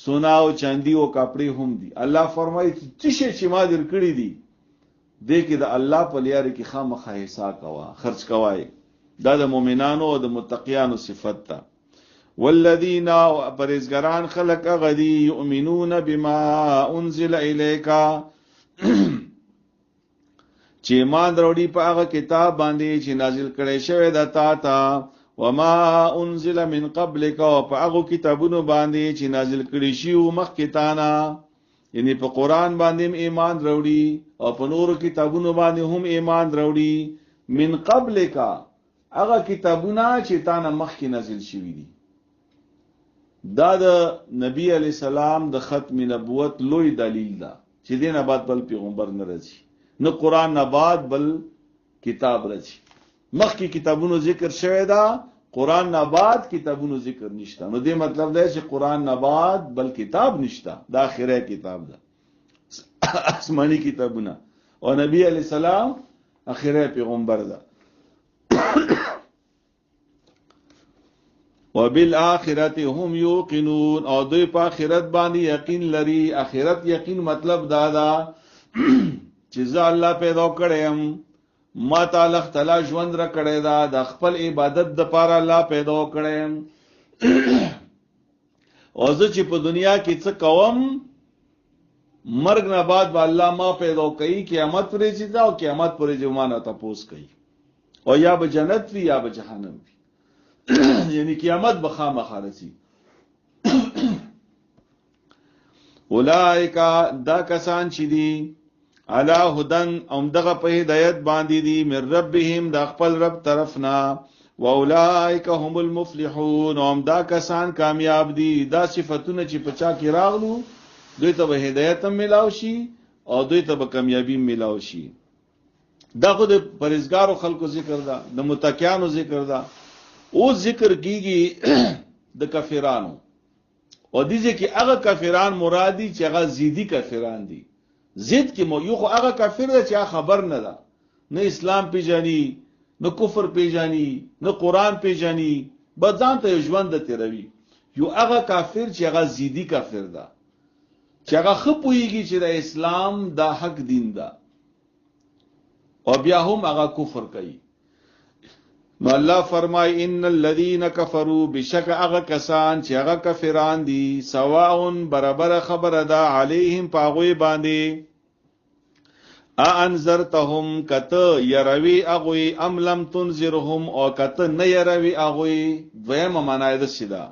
سونا او چاندی او کپڑے هم دي. الله فرمایي چې څه چې ما درکړی دي دې کې د الله په لاره کې خامخا حساب کوا، خرج کوای. دا د مؤمنانو او د متقیانو صفت ده. والذین پرهیزګاران خلق غدی یؤمنون بما انزل الیک، چې ایمان دروړي په هغه کتاب باندې چې نازل کړي شوی د تا ته، وما انزل من قبلک، او په هغه کتابونو باندې چې نازل کړي شي مخکې تا نه، یعنی په قران باندې ایمان دروړي او په نورو کتابونو باندې هم ایمان دروړي. من قبلک هغه کتابونه چې تا نه مخکې نازل شوي دي. دا د نبی علی السلام د ختم نبوت لوی دلیل ده چې دینه بعد بل پیغمبر نه راځي، نه قران نه بعد بل کتاب راځي. مخکې کتابونو ذکر شوی دا، قران نه بعد کتابونو ذکر نشته. نو دې مطلب دی چې قران نه بعد بل کتاب نشته، دا اخره کتاب ده، آسمانی کتابونه، او نبی علی السلام اخره پیغمبر ده. وبالآخرت هم یوقنون، او دوی په آخرت باندې یقین لري. آخرت یقین مطلب دا ده چې زه الله پیدا کړم، ما تعالی تعالی ژوند را کړی دا د خپل عبادت د پاره الله پیدا کړم، او زه چې په دنیا کې څه کوم مرګ نه بعد به الله ما پیدا کوي، قیامت پرې چې دا او قیامت پرې چې ما نه تاسو کوي، او یا به جنت وي یا به جهنم وي. یعنی قیامت به خامخا رسی. اولئک دا کسان چې دي علی هدن ام دغه په هدایت باندې دي من ربهم د خپل رب طرفنا، واولئک هم المفلحون ام دا کسان کامیاب دي. دا صفاتونه چې پچا کې راغلو دوی ته به هدایت هم ملاو شي او دوی ته به کامیابی ملاو شي. دا خو د پرهیزګارو خلکو ذکر ده، د متقیانو ذکر ده. او ذکر کیږي د کافرانو، او دې کې هغه کافران مرادي چې هغه زیدی کافران دي. زید کې مو یو خو هغه کافر دی چې خبر نه ده، نه اسلام پیژني، نه کفر پیژني، نه قران پیژني، بدان ته ژوند تیروي. یو هغه کافر چې هغه زیدی کافر ده، چې هغه خپويږي چې د اسلام دا حق دین ده او بیا هم هغه کفر کوي. نو الله فرمای ان الذين كفروا بشک هغه کسان چې هغه کافران دي سواء برابر خبره ده علیهم پاغوی باندې انذرتهم کته يروي اغوی ام لم تنذرهم او کته نه يروي اغوی. دویمه معنی ده سیدا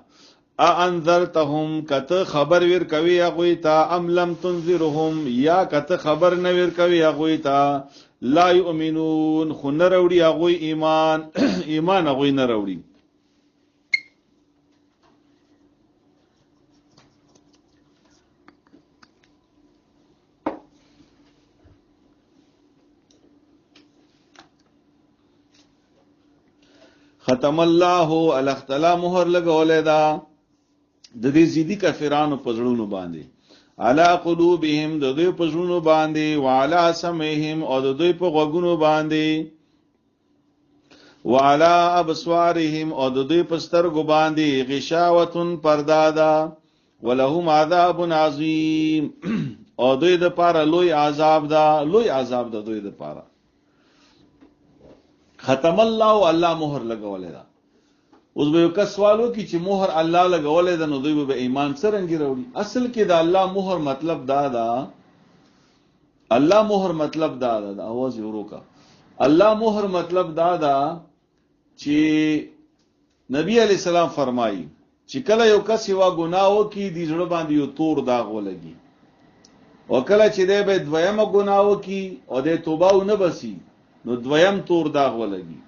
انذرتهم کته خبر ور کوي اغوی تا ام لم تنذرهم یا کته خبر نه ور کوي اغوی تا لا یؤمنون خو نه وروړي اغوی ایمان ایمان اغوی نه وروړي. ختم الله الاختلا مهر لګولې دا د دې زیدی کافرانو په زړونو باندې، علا قلوبهم د دوی په زړونو باندې، وعلا سمعهم او د دوی په غوږونو باندې، وعلا ابصارهم او د دوی په سترګو باندې غشاوتن پردادا، ولهم عذاب عظیم او دوی د پاره لوی عذاب دا، لوی عذاب د دوی د پاره. ختم الله الله مهر لګولې دا. اوس به یو سوالو کې چې مهر الله لګولې ده نو دوی به ایمان څرنګه وروړي. اصل کې دا الله مهر مطلب دا ده، الله مهر مطلب دا ده، आवाज ورو کا. الله مهر مطلب دا ده چې نبی علی السلام فرمایي چې کله یو کس یو ګناه وکي د زړه باندې یو تور داغ ولګي، او کله چې دی به دویمه ګناه وکي او د توبه ونه بسي نو دویم تور داغ ولګي،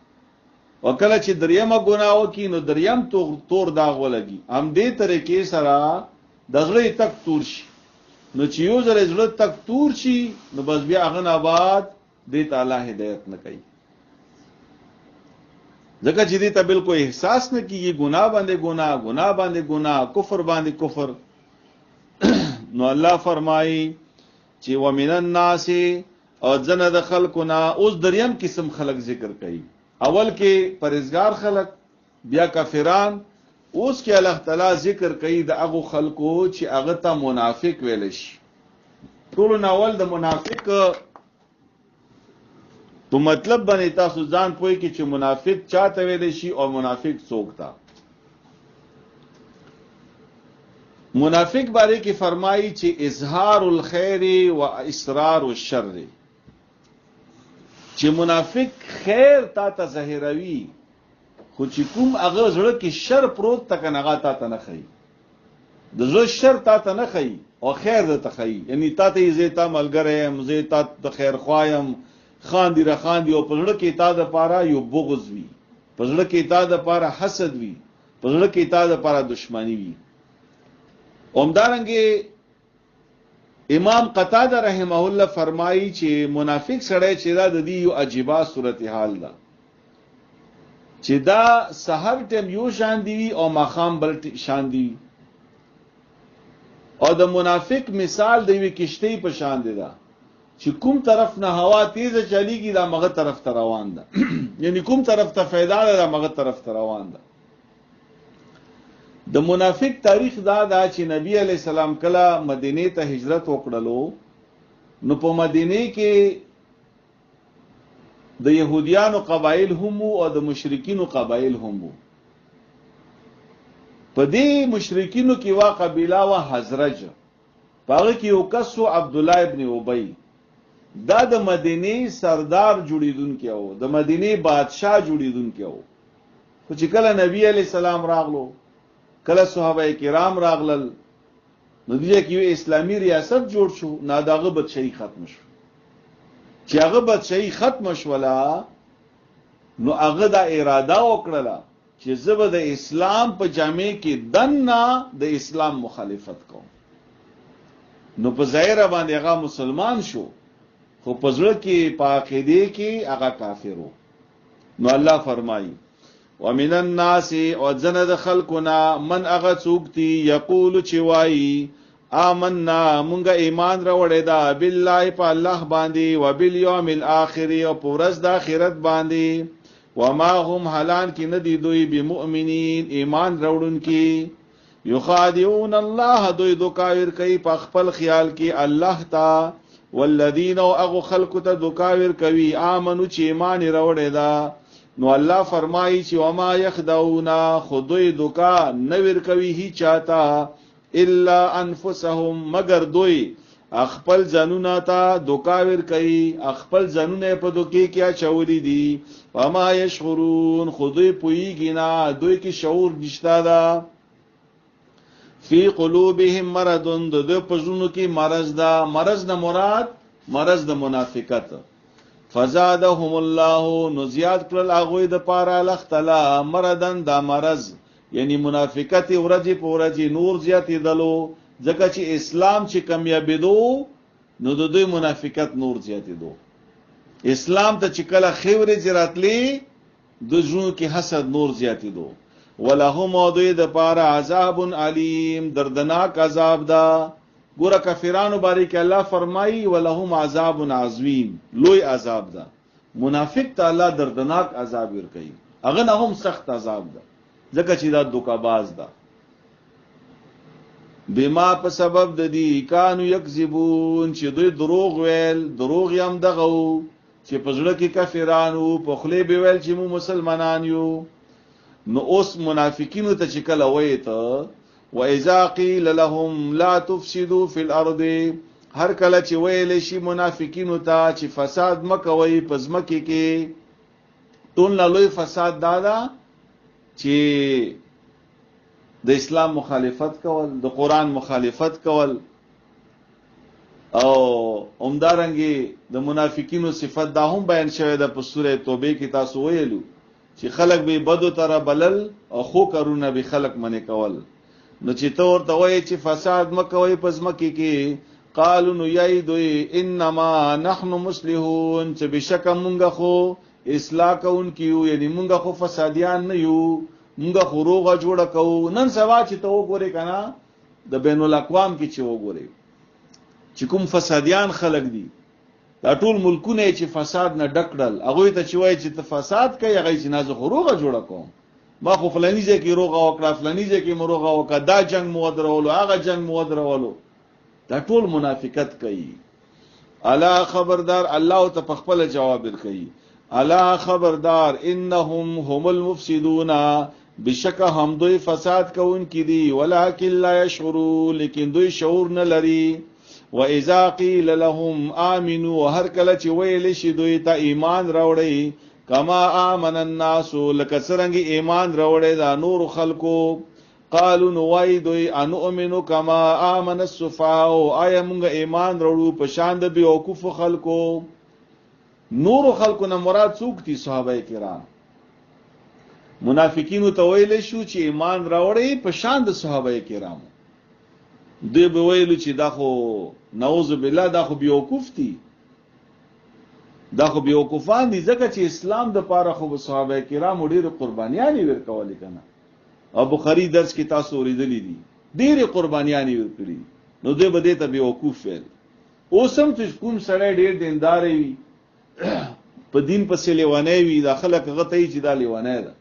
او کله چې دریمه ګناه وکي نو دریم تور داغ ولګي. هم دې طریقې سره د زړه تک تور شي. نو چې یو زړه تک تور شي نو بس بیا هغه نه بعد دې تعالی هدایت نه کوي، ځکه چې دې ته بالکل احساس نه کیږي ګناه باندې ګناه، ګناه باندې ګناه، کفر باندې کفر. نو الله فرمایي چې ومن الناس او ځنه د خلقنا. اوس دریم قسم خلق ذکر کوي، اول کې پرهیزګار خلق، بیا کافران. اوس کې الله تعالی ذکر کوي د هغه خلقو چې هغه ته منافق ویل شي. ټول اول د منافق په مطلب باندې تاسو ځان پوي کې چې منافق چاته ویل شي او منافق څوک تا. منافق باره کې فرمایي چې اظهار الخير و اسرار الشر، چې منافق خیر تا ته ظاهروي خو چې کوم هغه زړه کې شر پروت تک نه غا تا نه خي، د زړه شر تا ته نه خي او خیر د ته خي. یعنی تا ته زه تا ملګری يم، زه تا د خیر خوایم، خاندي را خاندي، او په زړه کې تا د پاره یو بغض وي، په زړه کې تا د پاره حسد وي، په زړه کې تا د پاره دشمنی وي. اومدارنګه امام قتاده رحمه الله فرمایي چې منافق سره چې دا د دې یو عجيبه صورتحال ده، چې دا سحر ټیم یو شان دی او ماخام بل شان دی، او د منافق مثال د یو کشتی په شان دی دا چې کوم طرف نه هوا تیزه چلیږي دا مغه طرف ته روان ده یعنی کوم طرف ته فایده ده دا مغه طرف ته روان ده. د منافق تاریخ دا چې نبی علی السلام کله مدینه ته هجرت وکړلو نو په مدینه کې د يهوديانو قبایل هم او د مشرکینو قبایل هم وو. په دې مشرکینو کې وا قبیله وا حزرج، پاره کې یو کس عبد الله ابن ابی، دا د مدینه سردار جوړیدون کې وو، د مدینه بادشاہ جوړیدون کې وو. خو چې کله نبی علیہ السلام راغلو، کله صحابه کرام راغلل، نو دې کې یو اسلامی ریاست جوړ شو، نه داغه بدشي ختم شو. چې هغه بدشي ختم شولا، نو هغه دا اراده وکړه چې زه د اسلام په جامع کې دنه د اسلام مخالفت کوم. نو په ظاهر باندې هغه مسلمان شو، خو په زړه کې په عقیده کې هغه کافر وو. نو الله فرمایي ومن الناس وزن د خلقنا من اغه څوکتي یقول چې وایي آمنا مونږه ایمان راوړې دا بالله په الله باندې و بالیوم الاخر او په ورځ د آخرت باندې وما هم حالان کې ندي دوی بمؤمنین ایمان راوړون کې یخادعون الله دوی دوکاور کوي په خپل خیال کې الله تا والذین او خلق ته دوکاور کوي آمنو چې ایمان راوړې دا. نو الله فرمایي چې وما يخدعون خدوی دوکا نویر کوي هی چاته الا انفسهم مگر دوی خپل ځانونه ته دوکاور کوي، خپل ځانونه په دوکې کې اچولي دي. وما يشعرون خدوی پویږي نه، دوی کې شعور نشته ده. فی قلوبهم مرض د پزونو کې مرض ده. مرض نه مراد مرض د منافقت. فزادهم الله نو زیاد کړل هغه د پاره الله تعالی مرضن دا مرض یعنی منافقت ورځي په ورځي نور زیاتې دلو، ځکه چې اسلام چې کامیابې دو نو د دوی منافقت نور زیاتې دو. اسلام ته چې کله خیورې زراتلی د ژوند کې حسد نور زیاتې دو. ولهم دوی د پاره عذاب علیم دردناک عذاب دا. ګوره کافرانو باندې کې الله فرمایي ولهم عذاب عظیم لوی عذاب ده. منافق ته الله دردناک عذاب ورکوي، هغه نه هم سخت عذاب ده، ځکه چې دا دوکاباز ده. بما په سبب د دې کانو یکذبون چې دوی دروغ ویل، دروغ یې هم دغه چې په زړه کې کافرانو، په خولې به ویل چې مو مسلمانان یو. نو اوس منافقینو ته چې کله وایي ته وَإِذَا قِيلَ لَهُمْ لَا تُفْسِدُوا فِي الْأَرْضِ، هر کله چې ویل شي منافقینو ته چې فساد مکوئ په ځمکه کې، ټول لوی فساد دادا چې د اسلام مخالفت کول، د قرآن مخالفت کول. او همدارنګه د منافقینو صفت دا هم بیان شوی ده په سوره توبه کې، تاسو ویلو چې خلق به بدو تر بلل او خو کارونه به خلق منی کول. نو چې ته ورته وایي چې فساد مکوئ په ځمکه کې، قالو نو یای دوی انما نحن مصلحون چې بشک مونږه خو اصلاح کوونکیو، یعنی مونږه خو فسادیان نه یو، مونږه خو روغه جوړه کوو. نن سبا چې ته وګورې کنه د بین الاقوام کې چې وګورې چې کوم فسادیان خلق دي، دا ټول ملکونه چې فساد نه ډکړل، هغه ته چې وایي چې ته فساد کوي، هغه چې نازه خو روغه جوړه کوم، ما خو فلانی ځای کې روغه وکړه، فلانی ځای کې مروغه وکړه، دا جنگ مو ودرولو، هغه جنگ مو ودرولو. دا ټول منافقت کوي. الا خبردار، الله ته خپل جواب ورکړي، الا خبردار انهم هم المفسدون، بشک هم دوی فساد کوونکي دي، ولکن لا يشعرون، لیکن دوی شعور نه لري. واذا قيل لهم امنوا، هر کله چې ویل شي دوی ته ایمان راوړئ، کما آمن الناس، لکه څرنګه ایمان راوړی دا نور خلکو، قالو نوای دوی انؤمنو کما آمن السفهاء، آیا مونږ ایمان راوړو په شان د بیوقوف خلکو. نور خلکو نه مراد څوک دي؟ صحابه کرام. منافقینو ته ویل شو چې ایمان راوړی په شان د صحابه کرام، دوی به ویلو چې دا خو نعوذ بالله دا خو بیوقوف دي، دا خو بیوقوفان دي، ځکه چې اسلام د پاره خو صحابه کرام ډېر قربانیانې ورکولې کنه. او بخاری درس کې تاسو اوریدلې دي ډېر قربانیانې ورکړي، نو دوی به دې ته بیوقوف ویل. اوس هم چې کوم سړی ډېر دیندار وي، په دین پسې لیوانه وي، دا خلک هغه ته چې دا لیوانه ده،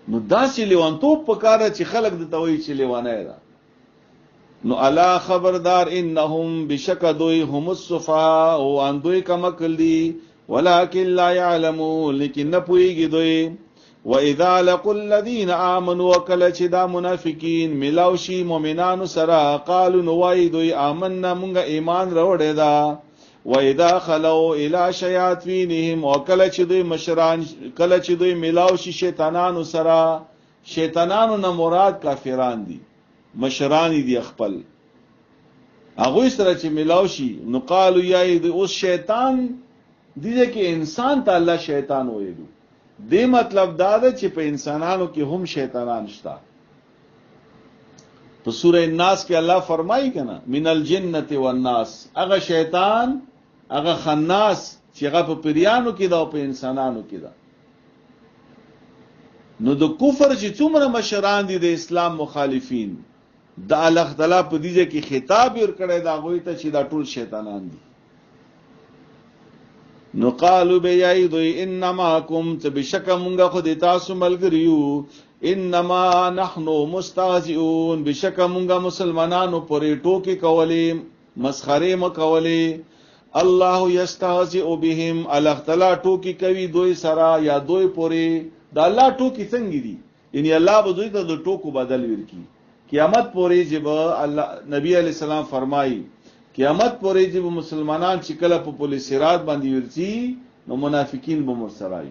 نو داسې لیوانتوب پکاره چې خلک د توي چې لیوانه ده. نو الا خبردار انهم بشک دوی هم الصفا، او ان دوی کما کلی، ولکن لا يعلمون، لیکن نه پويږي دوی. واذا لقوا الذين امنوا، وکل چې دا منافقین ملاوشي مؤمنانو سره، قالوا نوای دوی آمنا مونږه ایمان راوړې دا، واذا خلوا الى شیاطینهم، او کله چې دوی مشران، کله چې دوی ملاو شي شیطانانو سره، شیطانانو نه مراد کافران دي، مشران دي خپل، هغه سره چې ملاو شي نو قالو یا اوس شیطان دي چې انسان ته الله شیطان وایي. دې مطلب دا ده چې په انسانانو کې هم شیطانان شته. په سورہ الناس کې الله فرمایي کنه من الجنه والناس، هغه شیطان هغه خناس چې هغه په پیرانو کې دا او په انسانانو کې دا. نو د کفر چې څومره مشران دي د اسلام مخالفین، د الله تعالی په دې کې خطاب ورکړی دا غوي ته چې دا ټول شیطانان دي. نو قالو بیاي دوی انما کوم ته بشک مونږه خو د تاسو ملګریو، انما نحنو مستهزئون، بشک مونږه مسلمانانو پرې ټوکی کولې مسخره مکولې. الله یستهزئ بهم، الله تعالی ټوکی کوي دوی سره یا دوی پرې. دا الله ټوکی څنګه دي؟ یعنی الله به دوی ته د ټوکو بدل ورکړي. قیامت پورې چې به الله نبی علی السلام فرمایي قیامت پورې چې مسلمانان چې کله په پل صراط باندې ورځي نو منافقین به مرسرای،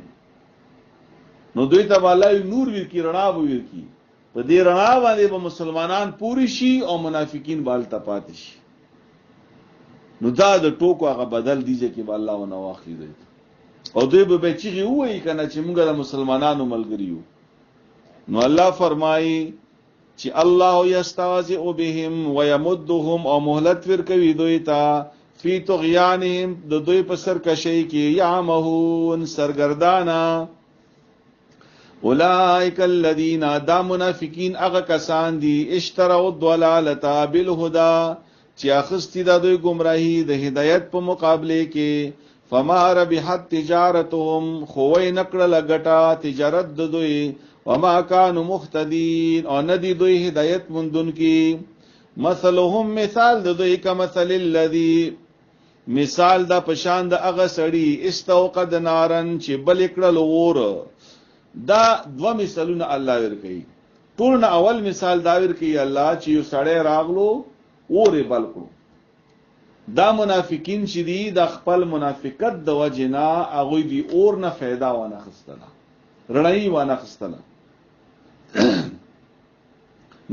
نو دوی ته الله نور ورکی، رڼا به ورکی، په دې رڼا باندې به مسلمانان پوری شي او منافقین بال تپات شي. نو دا د ټوکو هغه بدل دیږي چې الله ونه واخلي دی، او دوی به چې وایي کنه چې موږ د مسلمانانو ملګری یو. نو الله فرمایي چې الله یستهزئ بهم ويمدهم، او مهلت ورکوي دوی ته فی طغیانهم، د دوی په سرکشی کې یعمهون سرګردانه. اولئک الذین، دا منافقین هغه کسان دي اشتروا الضلالة بالهدى چې اخستی د دوی گمراهی د هدایت په مقابله کې. فما ربحت تجارتهم، خوی نکړه لګټه تجارت د دوی. وما كانوا مهتدين، او ندی دوی هدایت مندون کی. مثلهم، مثال د دوی کمثل الذی، مثال دا پشان د هغه سړی استوقد نارن چې بل کړل اور. دا دو مثالونه الله ورکړي. ټول نه اول مثال دا ورکړي الله چې یو سړی راغلو اور بل کړو. دا منافقین چې دي د خپل منافقت د وجنا هغه دی اور نه फायदा ونه خستله، رڼای ونه خستله.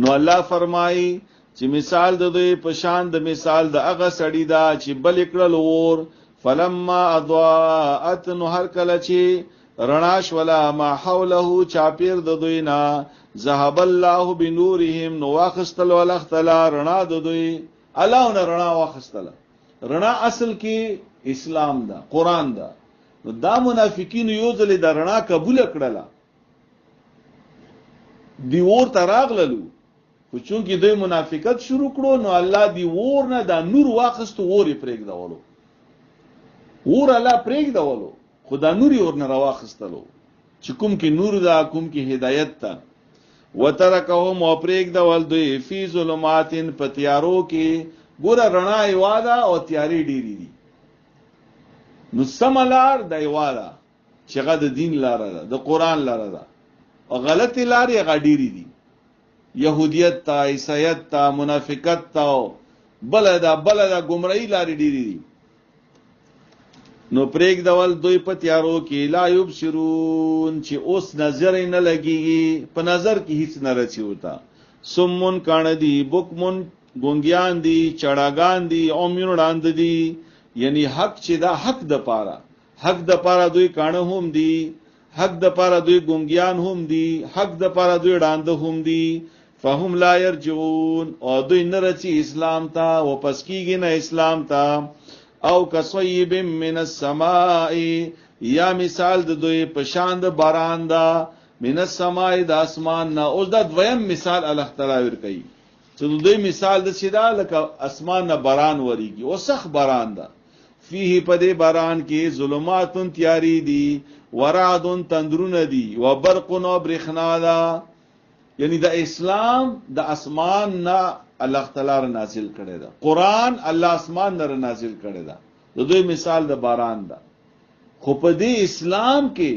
نو الله فرمایي چې مثال د دوی په شان د مثال د هغه سړی دا چې بل کړل اور. فلما اضاءت، نو هر کله چې رڼاش ولا ما حوله چاپیر د دوی نه، ذهب الله بنورهم، نو واخستل الله تعالی رڼا د دوی، الله نه رڼا واخستله. رڼا اصل کې اسلام دا قران دا. نو دا منافقین یو ځل د رڼا قبول کړله، دی اور تراغللو، خو چونکی دوی منافقت شروع کړو نو الله دی اور نه دا نور واخستو، اور پرېګ دولو، اور الله پرېګ دولو، خدا نور اور نه راواخستلو چې کوم کې نور دا کوم کې هدایت تا. وترکهم، او پرېګ دول دوی فی ظلمات، پتیارو کې. ګوره رڼا ایواده او تیاری ډیری دي. نو سملار د ایواده چې هغه د دین لار ده، د قران لار ده، او غلطی لارې هغه ډیری دي، يهودیت تا، عیسایت تا، منافقت تا، بلدا گمراهی لارې ډیری دي. نو پرېګ دول دوی په تیارو کې لا یبصرون، چې اوس نظر نه لګيږي، په نظر کې هیڅ نه رچي وتا. سمون کان دي، بوکمون ګونګیان دي، چړاګان دي، او میونډاند دي. یعنی حق چې دا حق د پاره، حق د پاره دوی کانه هم دي، حق د پاره دوی ګونګیان هم دي، حق د پاره دوی ډاند هم دي. فهم لا يرجعون، او دوی نه رچي اسلام ته، واپس کیږي نه اسلام ته. او کصیب من السماء، یا مثال د دوی په شان د باران دا، من السماء د اسمان نه. اوس دا دویم مثال الله تعالی ور کوي چې دوی مثال د سیدا لکه اسمان نه باران وریږي، او سخت باران دا. فيه پدې باران کې ظلمات تیاری دي، ورعد تندرون دي، وبرق و برخنا دا. یعنی د اسلام د اسمان نه الله تعالی نازل کړي دا، قران الله اسمان نه نازل کړي دا. د دوی مثال د باران دا. خو په دې اسلام کې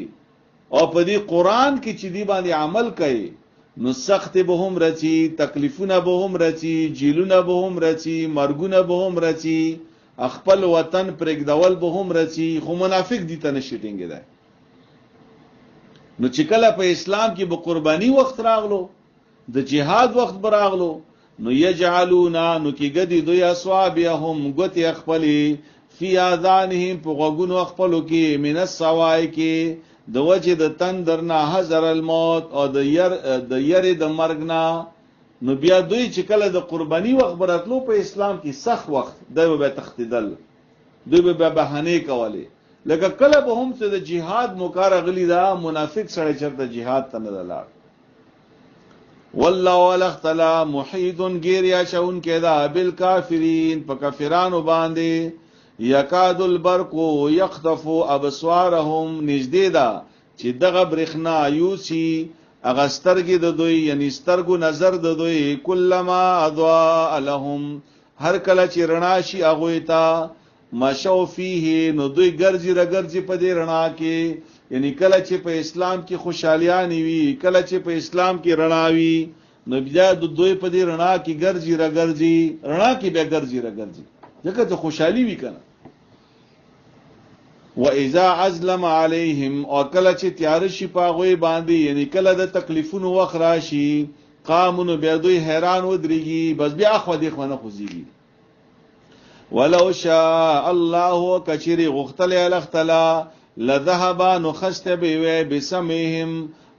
او په دې قران کې چې دی باندې عمل کوي نو سخت به هم رچی، تکلیفونه به هم رچی، جیلونه به هم رچی، مرګونه به هم رچی. خپل وطن پرېږدول به هم رسی، خو منافق دي ته نشي ټینګېدای. نو چې کله په اسلام کې به قرباني وخت راغلو، د جهاد وخت به راغلو، نو یجعلونا نو کې ګدي دوی اصوابهم ګوتې خپلې فی آذانهم په غوږونو خپلو کې من الصواعق کې د وجه د تندر نه حذر الموت او د یری د مرګ نه. نو بیا دوی چې کله د قرباني وخت براتلو په اسلام کې سخت وخت دوی به تختیدل، دوی به بهانه کولې، لکه کله به هم چې د جهاد موکار غلی دا منافق سره چرته جهاد ته نه لاړ. والله ولختلا محیط غیریا شون کدا بالکافرین په کافرانو باندې یکاد البرق یخطف ابصارهم نږدې ده چې دغه برخنا یوسی اغه سترګې د دوی یعنی سترګو نظر د دوی کلما اضاء لهم هر کله چې رڼا شي هغه ته مشو فيه نو دوی ګرځي رګرځي په دې رڼا کې، یعنی کله چې په اسلام کې خوشالیان وي، کله چې په اسلام کې رڼا وي، نو بیا د دوی په دې رڼا کې ګرځي رګرځي، رڼا کې بیا ګرځي رګرځي ځکه ته خوشالي وي کنه. واذا ازلم عليهم او کله چې تیار شي پاغوي باندې یعنی کله د تکلیفونو وخت راشي قامونو بیا دوی حیران ودرېږي، بس بیا خو دې خو نه خوځيږي. ولو شاء الله کچری غختل الختلا لذهب نخست به بسمهم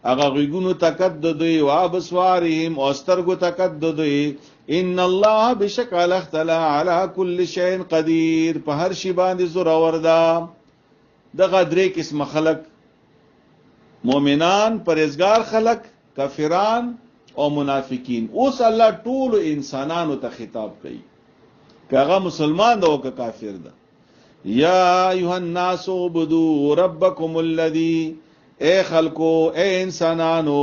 اغه غیګونو تکددوی و ابصارهم او سترګو تکددوی. ان الله بشکل اختلا على كل شيء قدير په هر شی باندې زور وردا. دغه درې قسم خلق، مؤمنان، پرهیزګار خلق، کافران او منافقین. اوس الله ټول انسانانو ته خطاب کوي، کاغه مسلمان دا او که کافر دا. یا ایها الناس عبدوا ربکم الذی، اے خلقو اے انسانانو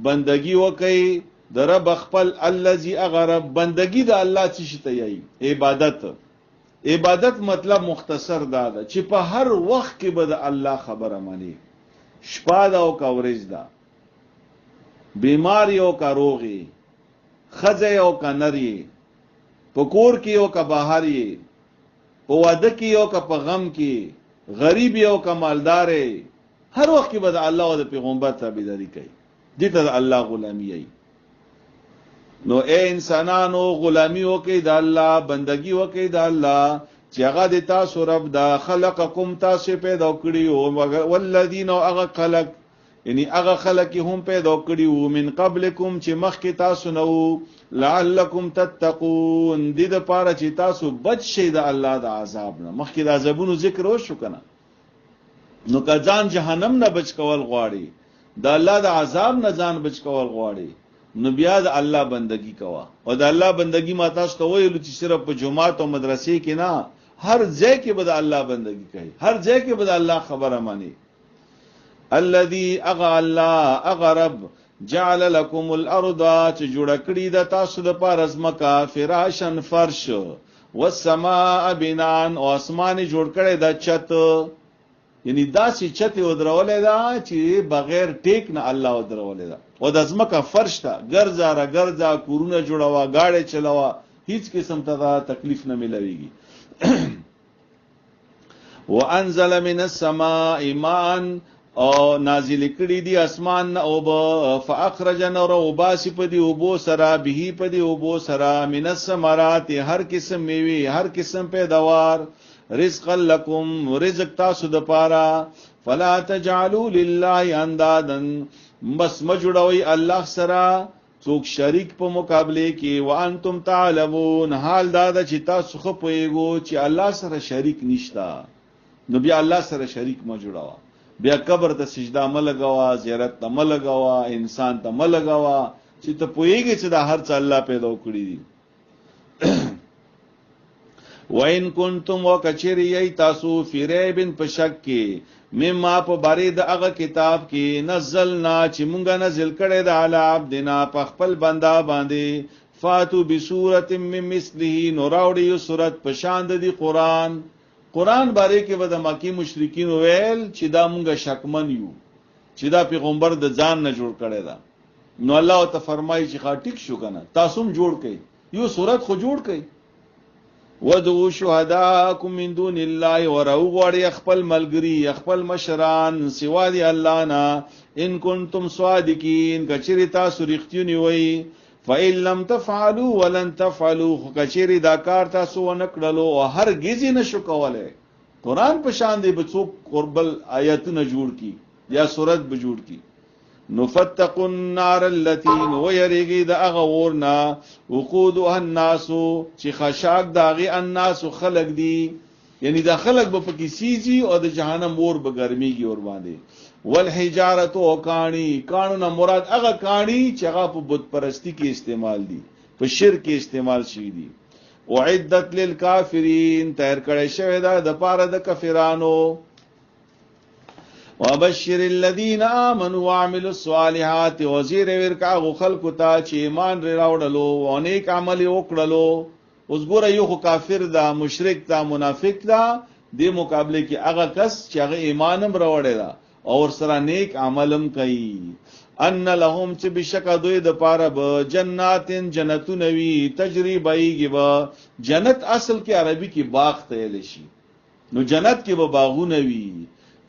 بندگی وکي د رب خپل الذی اغرب. بندگی د الله څه شي ته یی عبادت. عبادت مطلب مختصر دا ده چې په هر وخت کې به د الله خبره مانی، شپه دا او کورج دا، بیماری او کا روغي، خزه او کا نری، په کور کې او کا بهر یې، په واده کې او کا په غم کې، غریب او کا مالدار، هر وخت کې به د الله او د پیغمبر تابعداري کوي. دې ته د الله غلامی ای. نو اے انسانانو غلامی وکي د الله، بندگی وکي د الله چې هغه د تاسو رب دا خلقکم تاسو پیدا کړی او والذین هغه خلق یعنی هغه خلق هم پیدا کړی وو من قبلکم چې مخکې تاسو نو لعلکم تتقون دې د پاره چې تاسو بچ شئ د الله د عذاب نه. مخکې د عذابونو ذکر وشو کنه، نو که ځان جهنم نه بچ کول غواړي، د الله د عذاب نه ځان بچ کول غواړي، نو بیا د الله بندگی کوا. او د الله بندگی ما تاسو ته ویلو چې صرف په جمعات او مدرسې کې نه، هر ځای کې به د الله بندگی کوي، هر ځای کې به د الله خبره مانی. الذي اغى الله اغرب جعل لكم الارض چې جوړ کړی د تاسو د پاره ازمکا فراشن فرش والسماء بنان او اسمان جوړ کړی د چت، یعنی داسې چت ودرولې دا چې بغیر ټیک نه الله ودرولې دا، او د ازمکا فرش تا ګرځا را ګرځا کورونه جوړوا گاډي چلوا، هیڅ قسم ته تکلیف نه ملويږي. وانزل من السماء ماء او نازل کړي دي اسمان نه او فاخرجنا روباسی په دی او بو سرا به په دی او بو سرا من الثمرات هر قسم میوه هر قسم پیداوار رزق لكم رزق تاسو د پاره فلا تجعلوا لله اندادا بس مجړوي الله سره څوک شریک په مقابله کې وانتم تعلمون حال دا چې تاسو خو پويګو چې الله سره شریک نشتا، نو بیا الله سره شریک مجړوا، بیا قبر ته سجدا ملګوا، زیارت ته ملګوا، انسان ته ملګوا چې ته پويږي چې دا هر څه الله پیدا کړی دي. وَإِن كُنتُمْ وَكَچِرِيَ تاسو فی ریب پشک کې مما په بارے د هغه کتاب کې نزلنا چې مونږه نازل کړي د علی عبدنا په خپل بندا باندې فاتو بسورۃ من مثله نوراوډي یو سورۃ په شان د قرآن. قرآن باره کې به د مکی مشرکین ویل چې دا مونږه شکمن یو چې دا پیغمبر د ځان نه جوړ کړي دا، نو الله ته فرمایي چې ښه ټیک شو کنه تاسو هم جوړ کړئ، یو سورۃ خو جوړ کړئ. ودعوا شهداءکم من دون الله ورو غواړي خپل ملګری خپل مشران سوا دی الله نه ان کنتم صادقین کچری تاسو رښتینی وای فإن لم تفعلوا ولن تفعلوا کچری دا کار تاسو ونکړلو او هرگز نشو کولای قرآن په شان دی بڅوک قربل آیاتونه جوړ کی یا سورت به جوړ کی نفتقوا النار التي ويرغي د اغورنا وقودها الناس چې خشاک داغي الناس خلق دي یعنی دا خلق به پکې سيزي او د جهنم اور به ګرميږي اور باندې والحجاره او کانونه مراد هغه کانی چې هغه په بت پرستی کې استعمال دي په شرک کې استعمال شي دي وعدت للكافرين تیار کړی شوی دا د پاره د کافرانو وبشر الذين امنوا وعملوا الصالحات وزير ورکا خلق ته چې ایمان راوړلو او نیک عمل وکړلو اوس ګوره یو کافر دا مشرک دا منافق دا د مقابله کې هغه کس چې هغه ایمانم راوړی دا او سره نیک عملم کوي ان لهم چې بشک دوی د پاره به جناتن جنتون وی تجربهږي به جنت اصل کې عربي کې باغ ته شي نو جنت کې به باغونه وی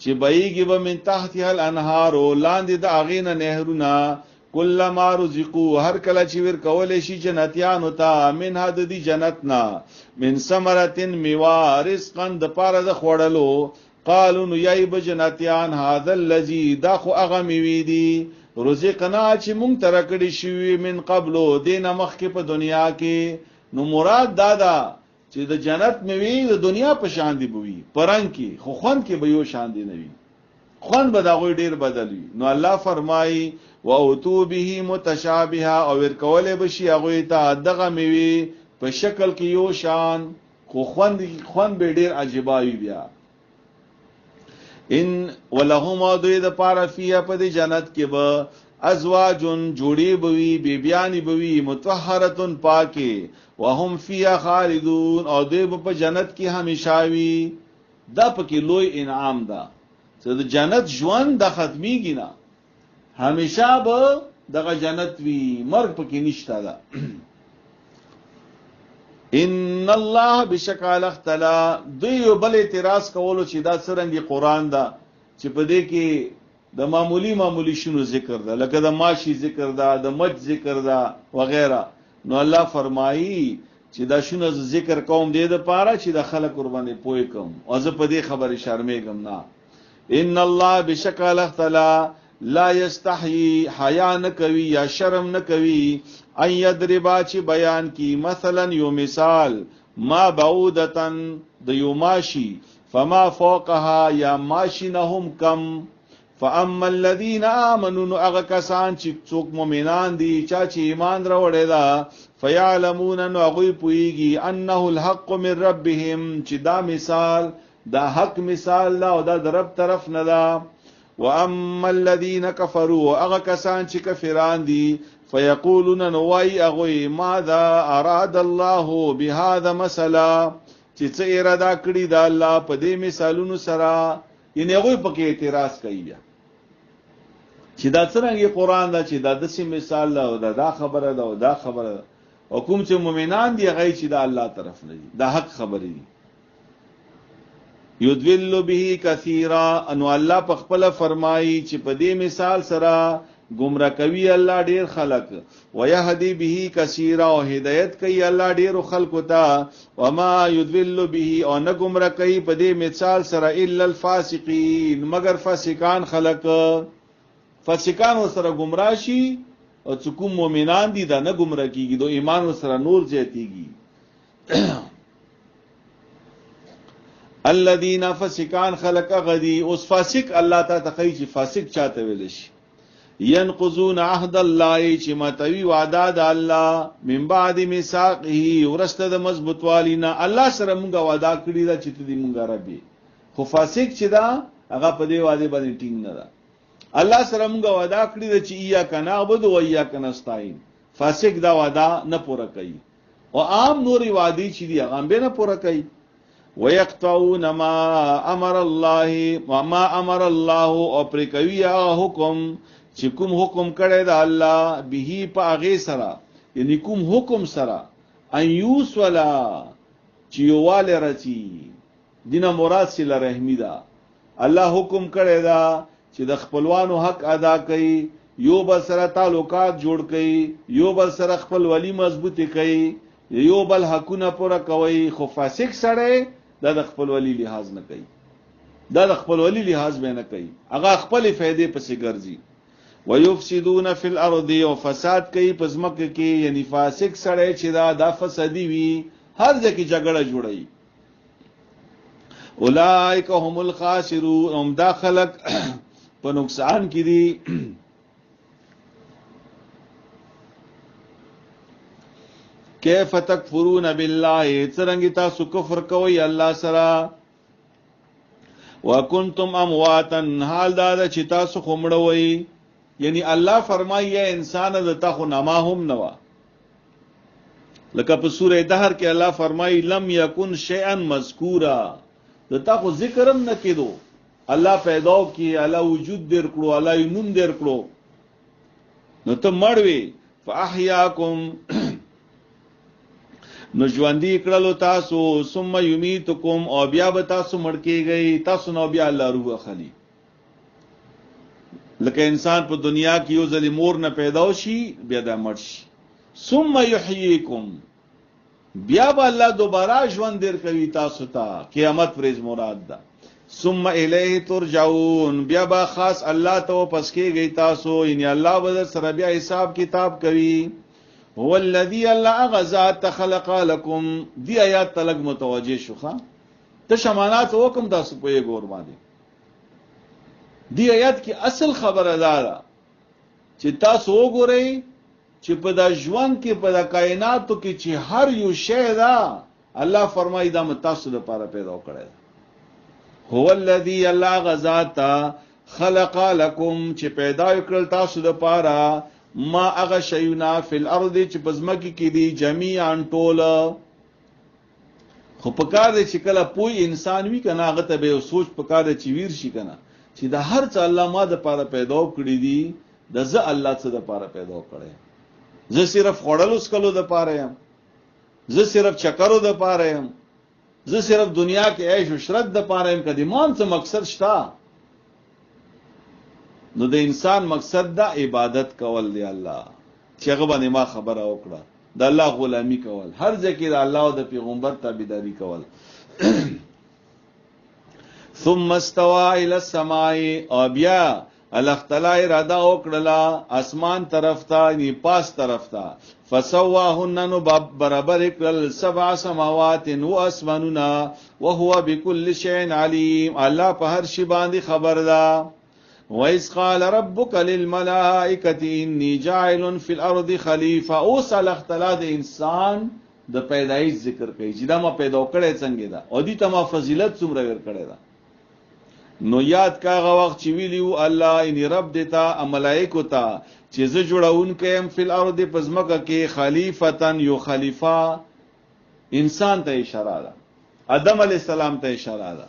چې بایږي به من تحتها الانهار لاندې د اغینه نهرونه کلما رزقوا هر کله چې ور کول شي جنتیان وتا من هد دي جنتنا من ثمرتن میوا رزقا د پاره د خوړلو قالوا نو یای به جنتیان هذا الذي داخو اغه میوي دي رزقنا چې مونږ تر کړی شوی من قبل دین مخکې په دنیا کې نو مراد دادا چې د جنت میوي د دنیا په شان دی بوي پرنګ کې خو خوان کې به یو شان دی نوي خوان به دا غوي ډیر بدلی نو الله فرمایي واوتو به متشابها او ور کوله بشي هغه ته دغه میوي په شکل کې یو شان خو خوان به ډیر عجیبای بیا ان ولهما دوی د پاره فیه په د جنت کې به ازواجن جوړي بوي بیبيانی بوي مطهرتن پاکي وهم فيها خالدون او دوی په جنت کې همیشاوي دا پکې لوی انعام ده چې د جنت ژوند د ختميږي نه همیشه به دغه جنت وی مرګ پکې نشته ده ان الله بشکل اختلا دوی بل اعتراض کولو چې دا څنګه قرآن ده چې په دې کې د معمولی شنو ذکر ده لکه د ماشي ذکر ده د مج ذکر ده وغیرہ نو الله فرمایي چې دا شنو ذکر کوم دې د پاره چې د خلک قرباني پوي کوم او زه په دې خبره شرمېږم نه ان الله بشکل اختلا لا یستحیی حیا نه کوي یا شرم نه کوي ان یضربا چې بیان کی مثلا یو مثال ما بعودتن د یو ماشي فما فوقها یا ماشي نهم کم فاما الذين امنوا اغه کسان چې څوک مؤمنان دي چې ایمان راوړی دا فيعلمون ان غوي پويږي انه الحق من ربهم چې دا مثال دا حق مثال لا او دا رب طرف نه دا واما الذين كفروا اغه کسان چې کفران دي فيقولون نوای اغوي ماذا اراد الله بهذا مثلا چې څه اراده کړی دا الله په دې مثالونو سره یعنی هغه په کې اعتراض کوي چې دا څنګه قرآن دا چې دا د سیم مثال او دا خبره ده او دا خبره ده او کوم چې مؤمنان دي هغه چې دا الله طرف نه دي دا حق خبره دي یذل به کثیرا ان الله په خپل فرمایي چې په دې مثال سره گمراه کوي الله ډیر خلق ويهدي به کثیرا او هدایت کوي الله ډیر خلق ته وما یذل به او نه گمراه کوي په دې مثال سره الا الفاسقین مگر فاسقان خلق فاسقان سره گمراه شي او څوک مؤمنان دي دا نه گمراه کیږي دو ایمان سره نور زیاتیږي الذين فسقان خلق غدي اوس فاسق الله تعالی تخی چې فاسق چاته ویل شي ينقضون عهد الله چې متوي وعده د الله من بعد ميثاقه ورسته د مضبوط والینا الله سره مونږه وعده کړی دا چې دې مونږه ربي خو فاسق چې دا هغه په دې وعده باندې ټینګ نه ده الله سره مونږه وعده کړی دا چې یا کنا عبد و یا کنا استعين فاسق دا وعده نه پوره کوي او عام نوري وعده چې دی هغه به نه پوره کوي ويقطعون ما امر الله وما امر الله او پر کوي حکم چې کوم حکم کړی دا الله به په هغه سره یعنی کوم حکم سره ان یوسلا چې یووالی رچي. دینه مراد صله رحمی ده. الله حکم کړی دا چې د خپلوانو حق ادا کړي، یو بل سره تعلقات جوړ کړي، یو بل سره خپل ولی مضبوطی کړي، یو بل حقونه پوره کوي. خو فاسق سره دا د خپل ولی لحاظ نه کوي، دا د خپل ولی لحاظ به نه کوي، هغه خپل فائدې پسې ګرځي. ويفسدون فی الارض، او فساد کوي په ځمکه کې. یعنی فاسق سره چې دا فسادی وي، هر ځای کې جګړه جوړي. اولئک هم الخاسرون، هم دا خلق په نقصان کې دي. کیف تکفرون بالله، څرنګه تاسو کفر کوئ الله سره. وکنتم امواتا، حال دا چې تاسو خمړوي. یعنی الله فرمایي انسان د تاسو نما هم نوا. لکه په سوره دهر کې الله فرمایي لم یکن شیئا مذکورا، د تاسو ذکرم نه کېدو. الله پیدا کی، الله وجود در کړو، الله نوم در کړو، نو ته مړوي. فاحیاکم، نو ژوندۍ کړلو تاسو. ثم یمیتکم، او بیا به تاسو مړ کېږئ. تاسو نو بیا الله روح اخلي. لکه انسان په دنیا کې یو ځل مور نه پیدا شي، بیا د مړ شي. ثم یحییکم، بیا به الله دوباره ژوند درکوي تاسو ته. قیامت ورځ مراد ده. ثم الیه ترجعون، بیا به خاص الله ته واپس کېږئ تاسو. یعنی الله به سره بیا حساب کتاب کوي. هو الذي الله غزات خلق لكم، دی آیات تلک متوجه شوخه. ته شمانات وکم تاسو په ګور باندې. دی آیات کې اصل خبره ده چې تاسو وګورئ چې په د ژوند کې په د کائناتو کې چې هر یو شی ده الله فرمایي دا متاسو لپاره پیدا کړی. هو الذي الله غزات خلق لكم، چې پیدا کړل تاسو لپاره ما اغه شینا فی الارض، چې پزمکی کې دی جميعا ټول. خو پکار دی چې کله پوی انسان وی کنه هغه ته به سوچ پکار دی چې ویر شي کنه چې د هر څه الله ما د پاره پیدا کړی دی، د زه الله څخه د پاره پیدا کړی. زه صرف خړلو سکلو د پاره یم، زه صرف چکرو د پاره یم، زه صرف دنیا کې عیش او عشرت د پاره یم. کدی مان څه مقصد شته؟ نو د انسان مقصد دا عبادت کول دی الله، چې هغه باندې ما خبره وکړه، د الله غلامی کول، هر ځکه د الله او د پیغمبر تابعداري کول. ثم استوى الى السماء، او بیا الله تعالی اراده وکړه اسمان طرف ته، نی پاس طرف ته. فسواهن، نو برابر کړل 7 سماوات و اسمانونه. وهو بكل شيء عليم، الله په هر شی باندې خبر ده. وَإِذْ قَالَ رَبُّكَ لِلْمَلَائِكَةِ إِنِّي جَاعِلٌ فِي الْأَرْضِ خَلِيفَةً. اوس الله تعالی د انسان د پیدایش ذکر کوي چې دا ما پیدا کړی څنګه ده، او دې ته ما فضیلت څومره ورکړی ده. نو یاد کاغه وخت چې ویلیو الله ان رب دتا ملائکه ته چې زه جوړون کيم فی الارض پزمکه کې خلیفتن، یو خلیفہ انسان ته اشاره ده، آدم علی السلام ته اشاره ده.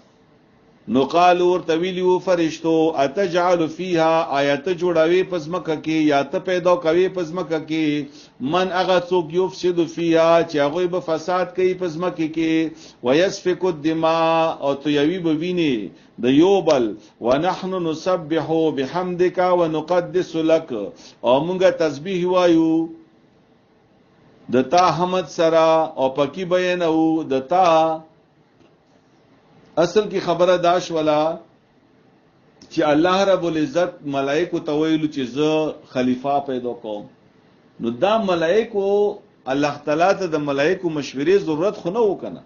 نو قالو ورته ویلیو فرشتو اتجعل فیها، آیت جوړوي پزمکه کې یا ته پیدا کوي پزمکه کې. من اغه څوک یفسد فیها، چې هغه به فساد کوي پزمکه کې. ويسفك الدماء، او تو یوي به ویني د یوبل. ونحن نسبح بحمدک ونقدس لك، او مونږه تسبیح وایو د تا حمد سره، او پکی بیانو د تا. اصل کی خبره داش ولا چې الله رب العزت ملائکه ته ویلو چې زه خلیفہ پیدا کوم. نو دا ملائکه الله تعالی ته د ملائکه مشورې ضرورت خو نه وکنه،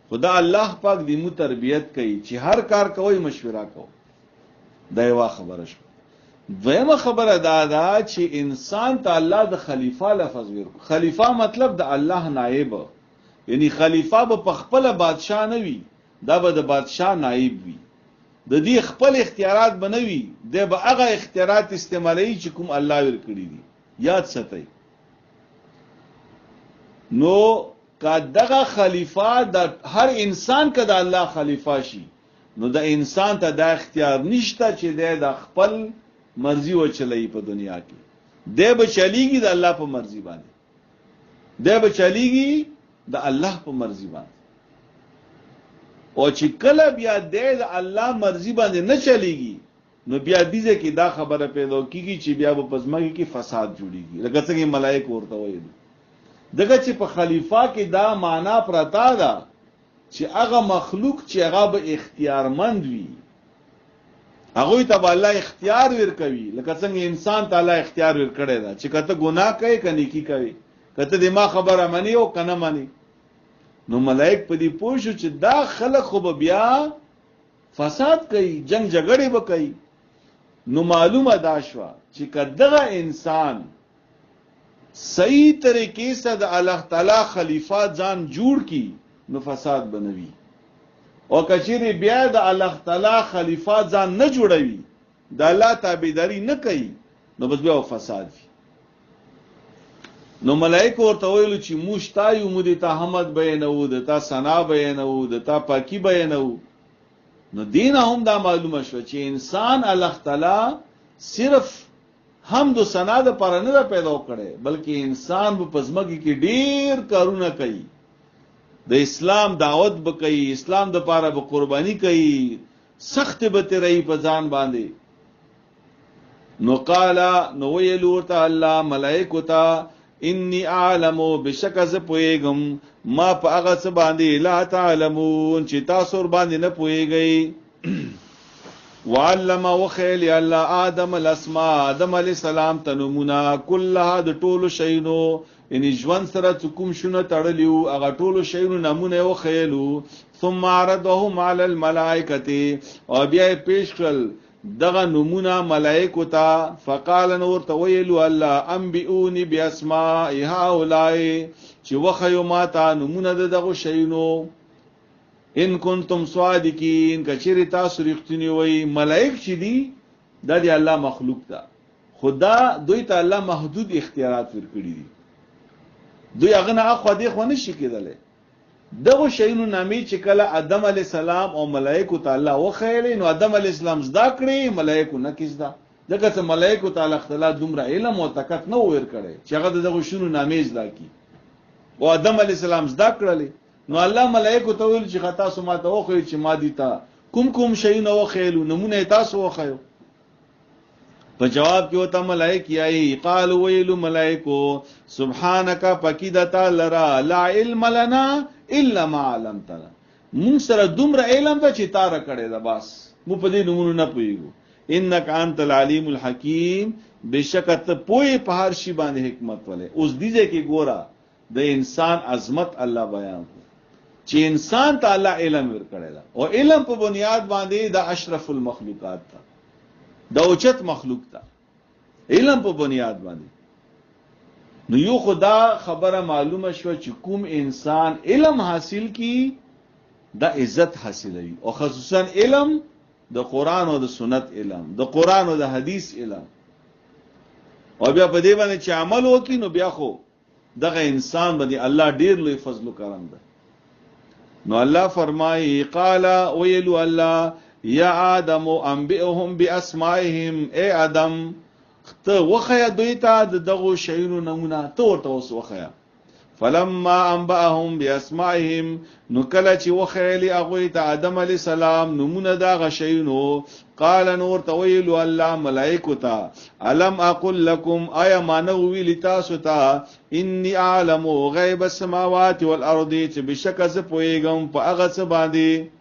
خدا الله پاک دې مو تربیت کوي چې هر کار کوي مشوره کوي. دا یو خبره شو. دویمه خبره دا ده چې انسان ته الله د خلیفہ لفظ ورکړي. خلیفہ مطلب د الله نائب، یعنی خلیفہ به خپل بادشاہ نه وي، دا به د بادشاہ نائب وي. د دې خپل اختیارات بنوي، د به هغه اختیارات استعمالي چې کوم الله ورکړي دي. یاد ساتئ. نو که دغه خلیفہ د هر انسان که د الله خلیفہ شي، نو د انسان ته دا اختیار نشته چې د خپل مرضی و چلی په دنیا کې. د به چلیږي د الله په مرضی باندې، د به چلیږي د الله په مرضی باندې. او چې کله بیا د الله مرضی باندې نه چلیږي نو بیا دې کې دا خبره پیدا کیږي چې بیا په پزماګي کې فساد جوړیږي لکه څنګه ملائکه ورته وایي دغه چې په خلیفہ کې دا معنا پرتا ده چې هغه مخلوق چې هغه به اختیارمند وي هغه ته الله اختیار ورکوي لکه څنګه انسان تعالی اختیار ورکړی دا چې کته ګناه کوي کني کی کوي کته دې ما خبره منی او کنه منی نو ملائک په دې پوښو چې دا خلق خو بیا فساد کوي جنگ جګړه به کوي نو معلومه دا شو چې کداغه انسان صحیح طریقې سره د الله تعالی خلیفہ ځان جوړ کی نو فساد بنوي او کچېری بیا د الله تعالی خلیفہ ځان نه جوړوي د الله تابعداري نه کوي نو بس بیا فساد وي نو ملائکه ورته ویلو چې موږ تایو مو د حمد بیانو د تا ثنا بیانو د تا پاکي بیانو نو دین هم دا معلومه شو چې انسان الله تعالی صرف حمد و ثنا د پر نه پیدا کړي بلکې انسان په پزماګي کې ډیر کارونه کوي د اسلام دعوت به کوي اسلام د پاره به قرباني کوي سخت به تیرې په ځان باندې نو قال نو ویلو تعالی ملائکه تا انی اعلم بشک از پویګم ما په هغه څه باندې لا تعلمون چې تاسو ور باندې نه پویږئ وعلم وخیل الله آدم الاسماء آدم علی السلام تنمنا كلها د ټولو شینو یعنی ژوند سره کوم شونه تړلیو هغه ټولو شینو نمونه وخیلو ثم عرضهم على الملائکه او بیا پیش کړل دغه نمونه ملائکه ته فقال نور تویلو الله انبئوني باسماء هؤلاء چې وخیو ما ته نمونه دغه شینو ان کنتم صادقین کچری تاسو رښتینی وای ملائک چې دي د الله مخلوق ده خدا دوی ته الله محدود اختیارات ورکړي دي دوی هغه نه اخو دي خو نه شي کېدل دغه شینو نامې چې کله آدم علی السلام او ملائکه تعالی وخیل نو آدم علی السلام زدا کړی ملائکه نه کیسدا دغه ته ملائکه تعالی اختلا دومره علم او طاقت نه ور کړي چې هغه دغه شینو نامې زدا کی او آدم علی السلام زدا کړل نو الله ملائکه ته ویل چې خطا سو ما ته وخی چې ما دي تا کوم شینو وخیل نمونه تاسو وخیو په جواب کې وته ملائکه یای قالو ویلو ملائکه سبحانك پکیدتا لرا لا علم لنا الا ما علمتنا مون سره دومره علم ته چې تار کړي دا بس مو په دې نمونه نه پويګو انك انت العليم الحكيم بشکت پوي په هر شي باندې حکمت ولې اوس دې کې ګورا د انسان عظمت الله بیان چې انسان تعالی علم ور کړی دا او علم په بنیاد باندې د اشرف المخلوقات تا د اوچت مخلوق تا علم په بنیاد باندې نو یو خدا خبره معلومه شو چې کوم انسان علم حاصل کی د عزت حاصلوي او خصوصا علم د قران او د سنت علم د قران او د حدیث علم او بیا په دې باندې چې عمل وکړي نو بیا خو دغه انسان باندې الله ډیر لوی فضل او کرم ده نو الله فرمایي قال ويلو الله یا آدم انبئهم باسمائهم اے آدم ته وخیا دوی ته دغه شینو نمونه ته ورته وخیا فلما انبئهم باسمائهم نو کله چې وخیلی هغه ته آدم علی السلام نمونه دا غشینو قال نور تویل الله ملائکه تا الم اقول لكم ایا مانو ویل تاسو ته انی اعلم غیب السماوات والارض چې بشک ز پویګم په هغه څه باندې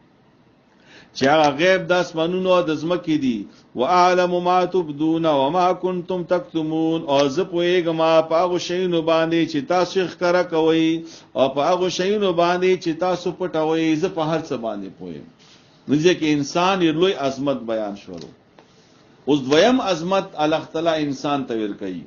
چې هغه غیب د اسمانونو او د ځمکې دي واعلم ما تبدون وما كنتم تكتمون او زه پوهیږم په هغه شیونو باندې چې تاسو ښکارا کوئ او په هغه شیونو باندې چې تاسو پټوئ زه په هر څه باندې پوهیم نو ځکه انسان یې لوی عظمت بیان شولو اوس دویم عظمت الله تعالی انسان ته ور کوي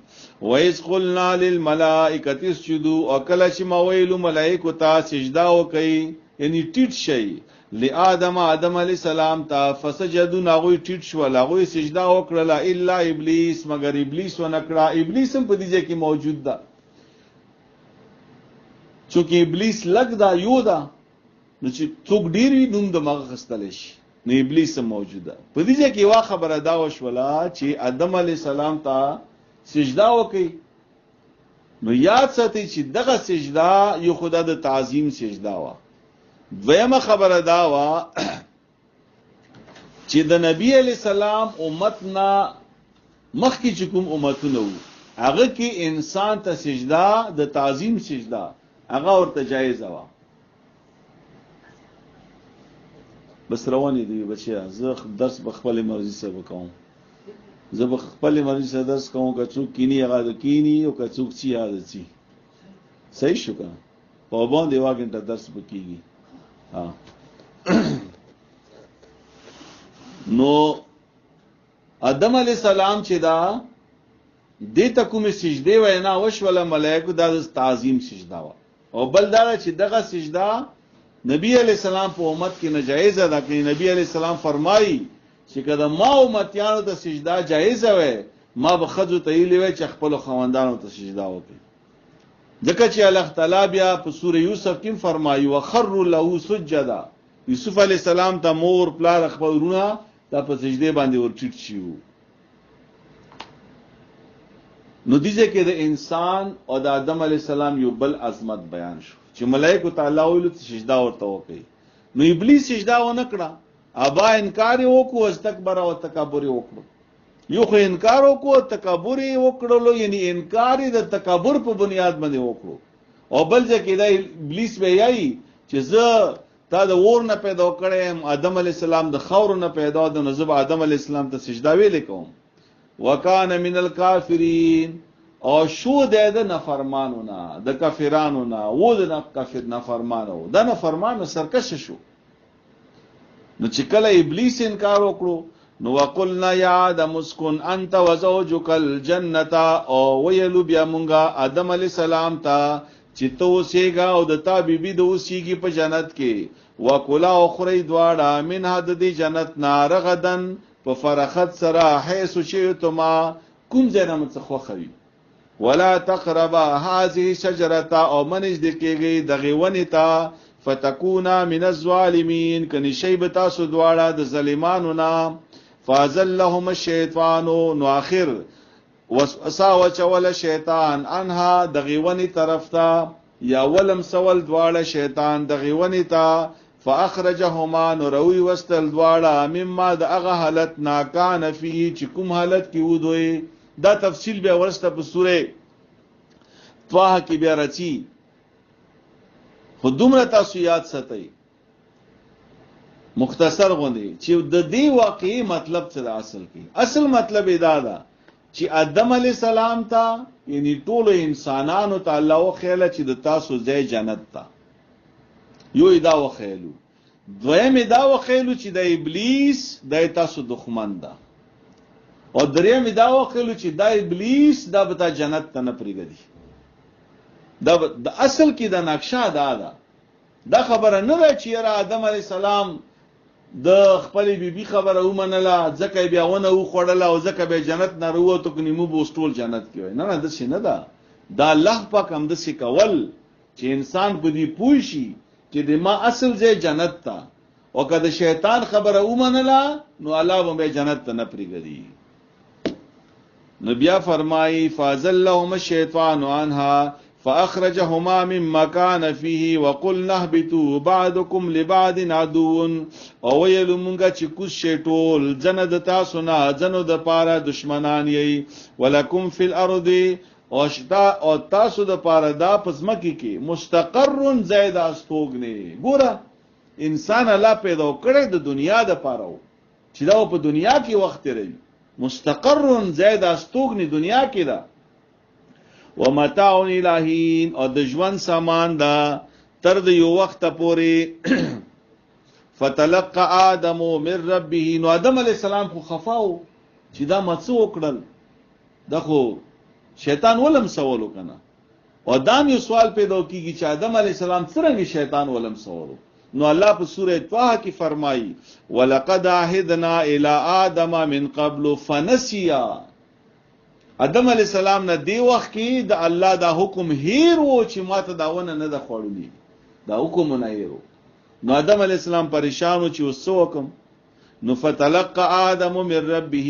وَإِذْ قُلْنَا لِلْمَلَائِكَةِ اسْجُدُوا او کله چې ما ویلو ملائکه ته سجدا وکړي یعنی ټیټ شي لآدم آدم علیہ السلام تا فسجدوا ناغوی ټیټ شو لاغوی سجدا وکړه الا ابلیس مگر ابلیس ونکړه ابلیس هم په دې ځای کې موجود ده چونکه ابلیس لګ دا یو ده نو چې څوک ډیر وي نوم د مغه خستل شي نو ابلیس هم موجود ده په دې ځای کې وا خبره دا وشوله چې آدم علیہ السلام ته سجدا وکړي نو یاد ساتئ چې دغه سجدا یو خدای د تعظیم سجدا وا دویمه خبره دا وا چې د نبی علی السلام امتنا مخکې چې کوم امتونه وو هغه کې انسان ته سجده د تعظیم سجده هغه ورته جایز وا. بس روانې دی بچیا، زه درس بخپل مرضی سره وکوم، زه بخپل مرضی سره درس کوم، که څوک کینی هغه د کینی او که څوک چی هغه چی. صحیح شو کنه؟ په باندې واګنټه درس وکیږي. ها نو آدم علی السلام چې دا دې ته کومه سجده وینا وشوله ملائکه دا تعظیم سجده وا، او بل دا چې دغه سجده نبی علیہ السلام په امت کې ناجایز ده. کې نبی علیہ السلام فرمایي چې کله ما امتیانو ته سجده جایز وي ما به خذو ته ویلې چې خپل خوندانو ته سجده وکړي، ځکه چې الله تعالی بیا په سوره یوسف کې فرمایي وخر له سجدا، یوسف علیہ السلام ته مور پلار خپل ورونه دا په سجده باندې ورټیټ شيو. نو دیږي کې د انسان او د آدم علیہ السلام یو بل عظمت بیان شو چې ملائکه تعالی ویل سجده ورته وکړي. نو ابلیس سجده ونه کړه، ابا انکار وکړو، استکبر او تکبر وکړو. یو خو انکار وکړو، تکبر وکړلو، یعنی انکار د تکبر په بنیاد باندې وکړو. او بل ځکه دا ابلیس به یای چې زه تا د اور نه پیدا کړم، آدم علی السلام د خاور نه پیدا د نزب آدم علی السلام ته سجده ویل کوم. وکانه من الکافرین، او شو د نافرمانو نه، د کافرانو نه، و د کافر نافرمانو، د نافرمانو سرکش شو. نو چې کله ابلیس انکار وکړو نو وقلنا یا آدم اسکن انت وزوجک الجنه، او ویلو بیا مونږه آدم علی السلام ته چې تو اوسېګا او د تا بیبي د اوسېږي په جنت کې، وکلا او خوري دواړه من حد دی جنت نارغدن په فرخت سره حيث شئتما کوم ځای نه مڅخوخوي، ولا تقربا هذه الشجره، او منځ د کېږي دغه ونی ته فتكونا من الظالمين، کني شی به تاسو دواړه د ظالمانو نه. فازلهم الشیطان، نو اخر وسوسه وچول شیطان انها دغیونی طرف ته، یا ولم سول دواړه شیطان دغیونی ته، فاخرجهما، نو روي وستل دواړه مما د هغه حالت ناکان فيه چې کوم حالت کې ودوي. دا تفصیل به ورسته په سوره طه کې بیا راځي، خو دومره تاسو یاد ساتئ مختصر غوندي چې د دې واقعي مطلب څه د اصل کې. اصل مطلب دا ده چې آدم علی السلام ته یعنی ټول انسانانو ته الله وخیله چې د تاسو ځای جنت ته، یو دا وخیلو، دویم دا وخیلو چې د ابلیس د تاسو دښمن ده، او دریم دا وخیلو چې د ابلیس دا به تا جنت ته نه پریږدي. دا د اصل کې د نقشه ده. دا خبره نه ده چې را آدم علی السلام د خپل بیبي خبره ومنله ځکه بیا ونه وخوړله او ځکه به جنت نه وروته کني مو بوستول جنت کې وای. نه نه داسې نه ده. دا الله پاک هم داسې کول چې انسان په دې پوه شي چې د ما اصل ځای جنت ته، او که د شیطان خبره ومنله نو الله به جنت ته نه پرېږدي. نو بیا فرمایي فازلهما الشیطان عنها فاخرجهما مما كان فيه وقلنا اهبطوا بعضكم لبعض عدو، او ویل مونږه چې کوم شی ټول جن د تاسو نه جنو د پاره دشمنان یې، ولکم فی الارض، او شتا او تاسو د پاره دا پزمکی کې مستقر زید استوګنی. ګوره انسان الله پیدا کړی د دنیا د پاره چې دا په دنیا کې وخت لري، مستقر زید استوګنی دنیا کې ده، ومتاع الہین، او د ژوند سامان دا تر د یو وخت پورې. فتلقى آدم من ربه، نو آدم علیہ السلام خو خفاو چې دا مڅ وکړل، دا خو شیطان ولم سوالو کنه. او دا یو سوال پیدا کیږي چې آدم علیہ السلام څنګه شیطان ولم سوالو. نو الله په سوره طه کې فرمایي ولقد عهدنا الى آدم من قبل فنسي، آدم علیہ السلام نه دی وخت کې د الله دا حکم هیر وو چې ماته داونه نه د خوړلې، دا حکم نه هیرو. نو آدم علیہ السلام پریشان و چې وسو حکم. نو فتلقى آدم من ربه،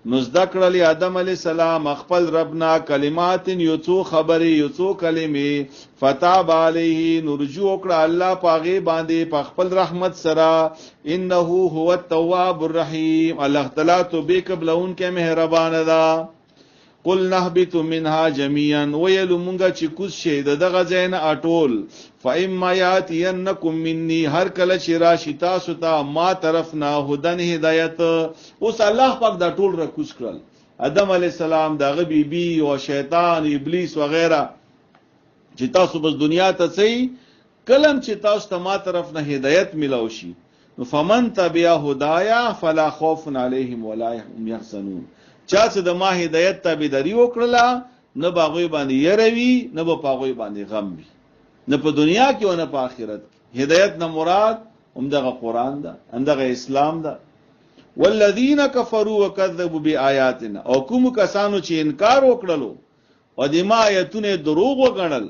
نو ذکر علی آدم علیہ السلام خپل ربنا کلمات یوڅو خبرې یوڅو کلمې، فتاب علیه، نو رجوع کړه الله پاغه باندې په خپل رحمت سره، انه هو التواب الرحیم، الله تعالی توبه قبلون کې مهربان ده. قل نهبط منها جميعا، ویل مونږه چې کوز شه دغه ځای نه اټول، فاما یاتینکم مني، هر کله چې راشي تاسو ته ما طرف نه هدن هدایت. اوس الله پاک دا ټول را کوز کړل، آدم علی السلام دغه بیبي او شیطان ابلیس وغیرہ، چې تاسو بس دنیا ته ځئ، کلم چې تاسو ته ما طرف نه هدایت ملو شي، نو فمن تبع هدایا فلا خوف علیهم ولا هم يحزنون. چا چې د ما هدایت تابعداري وکړه، نه باغوي باندې يروي، نه په باغوي باندې غم وي، نه په دنیا کې او نه په آخرت کې. هدایت نه مراد همدغه قران ده، همدغه اسلام ده. والذین کفروا وکذبوا بآیاتنا، او کوم کسانو چې انکار وکړلو او د ما آیتونه دروغ وګڼل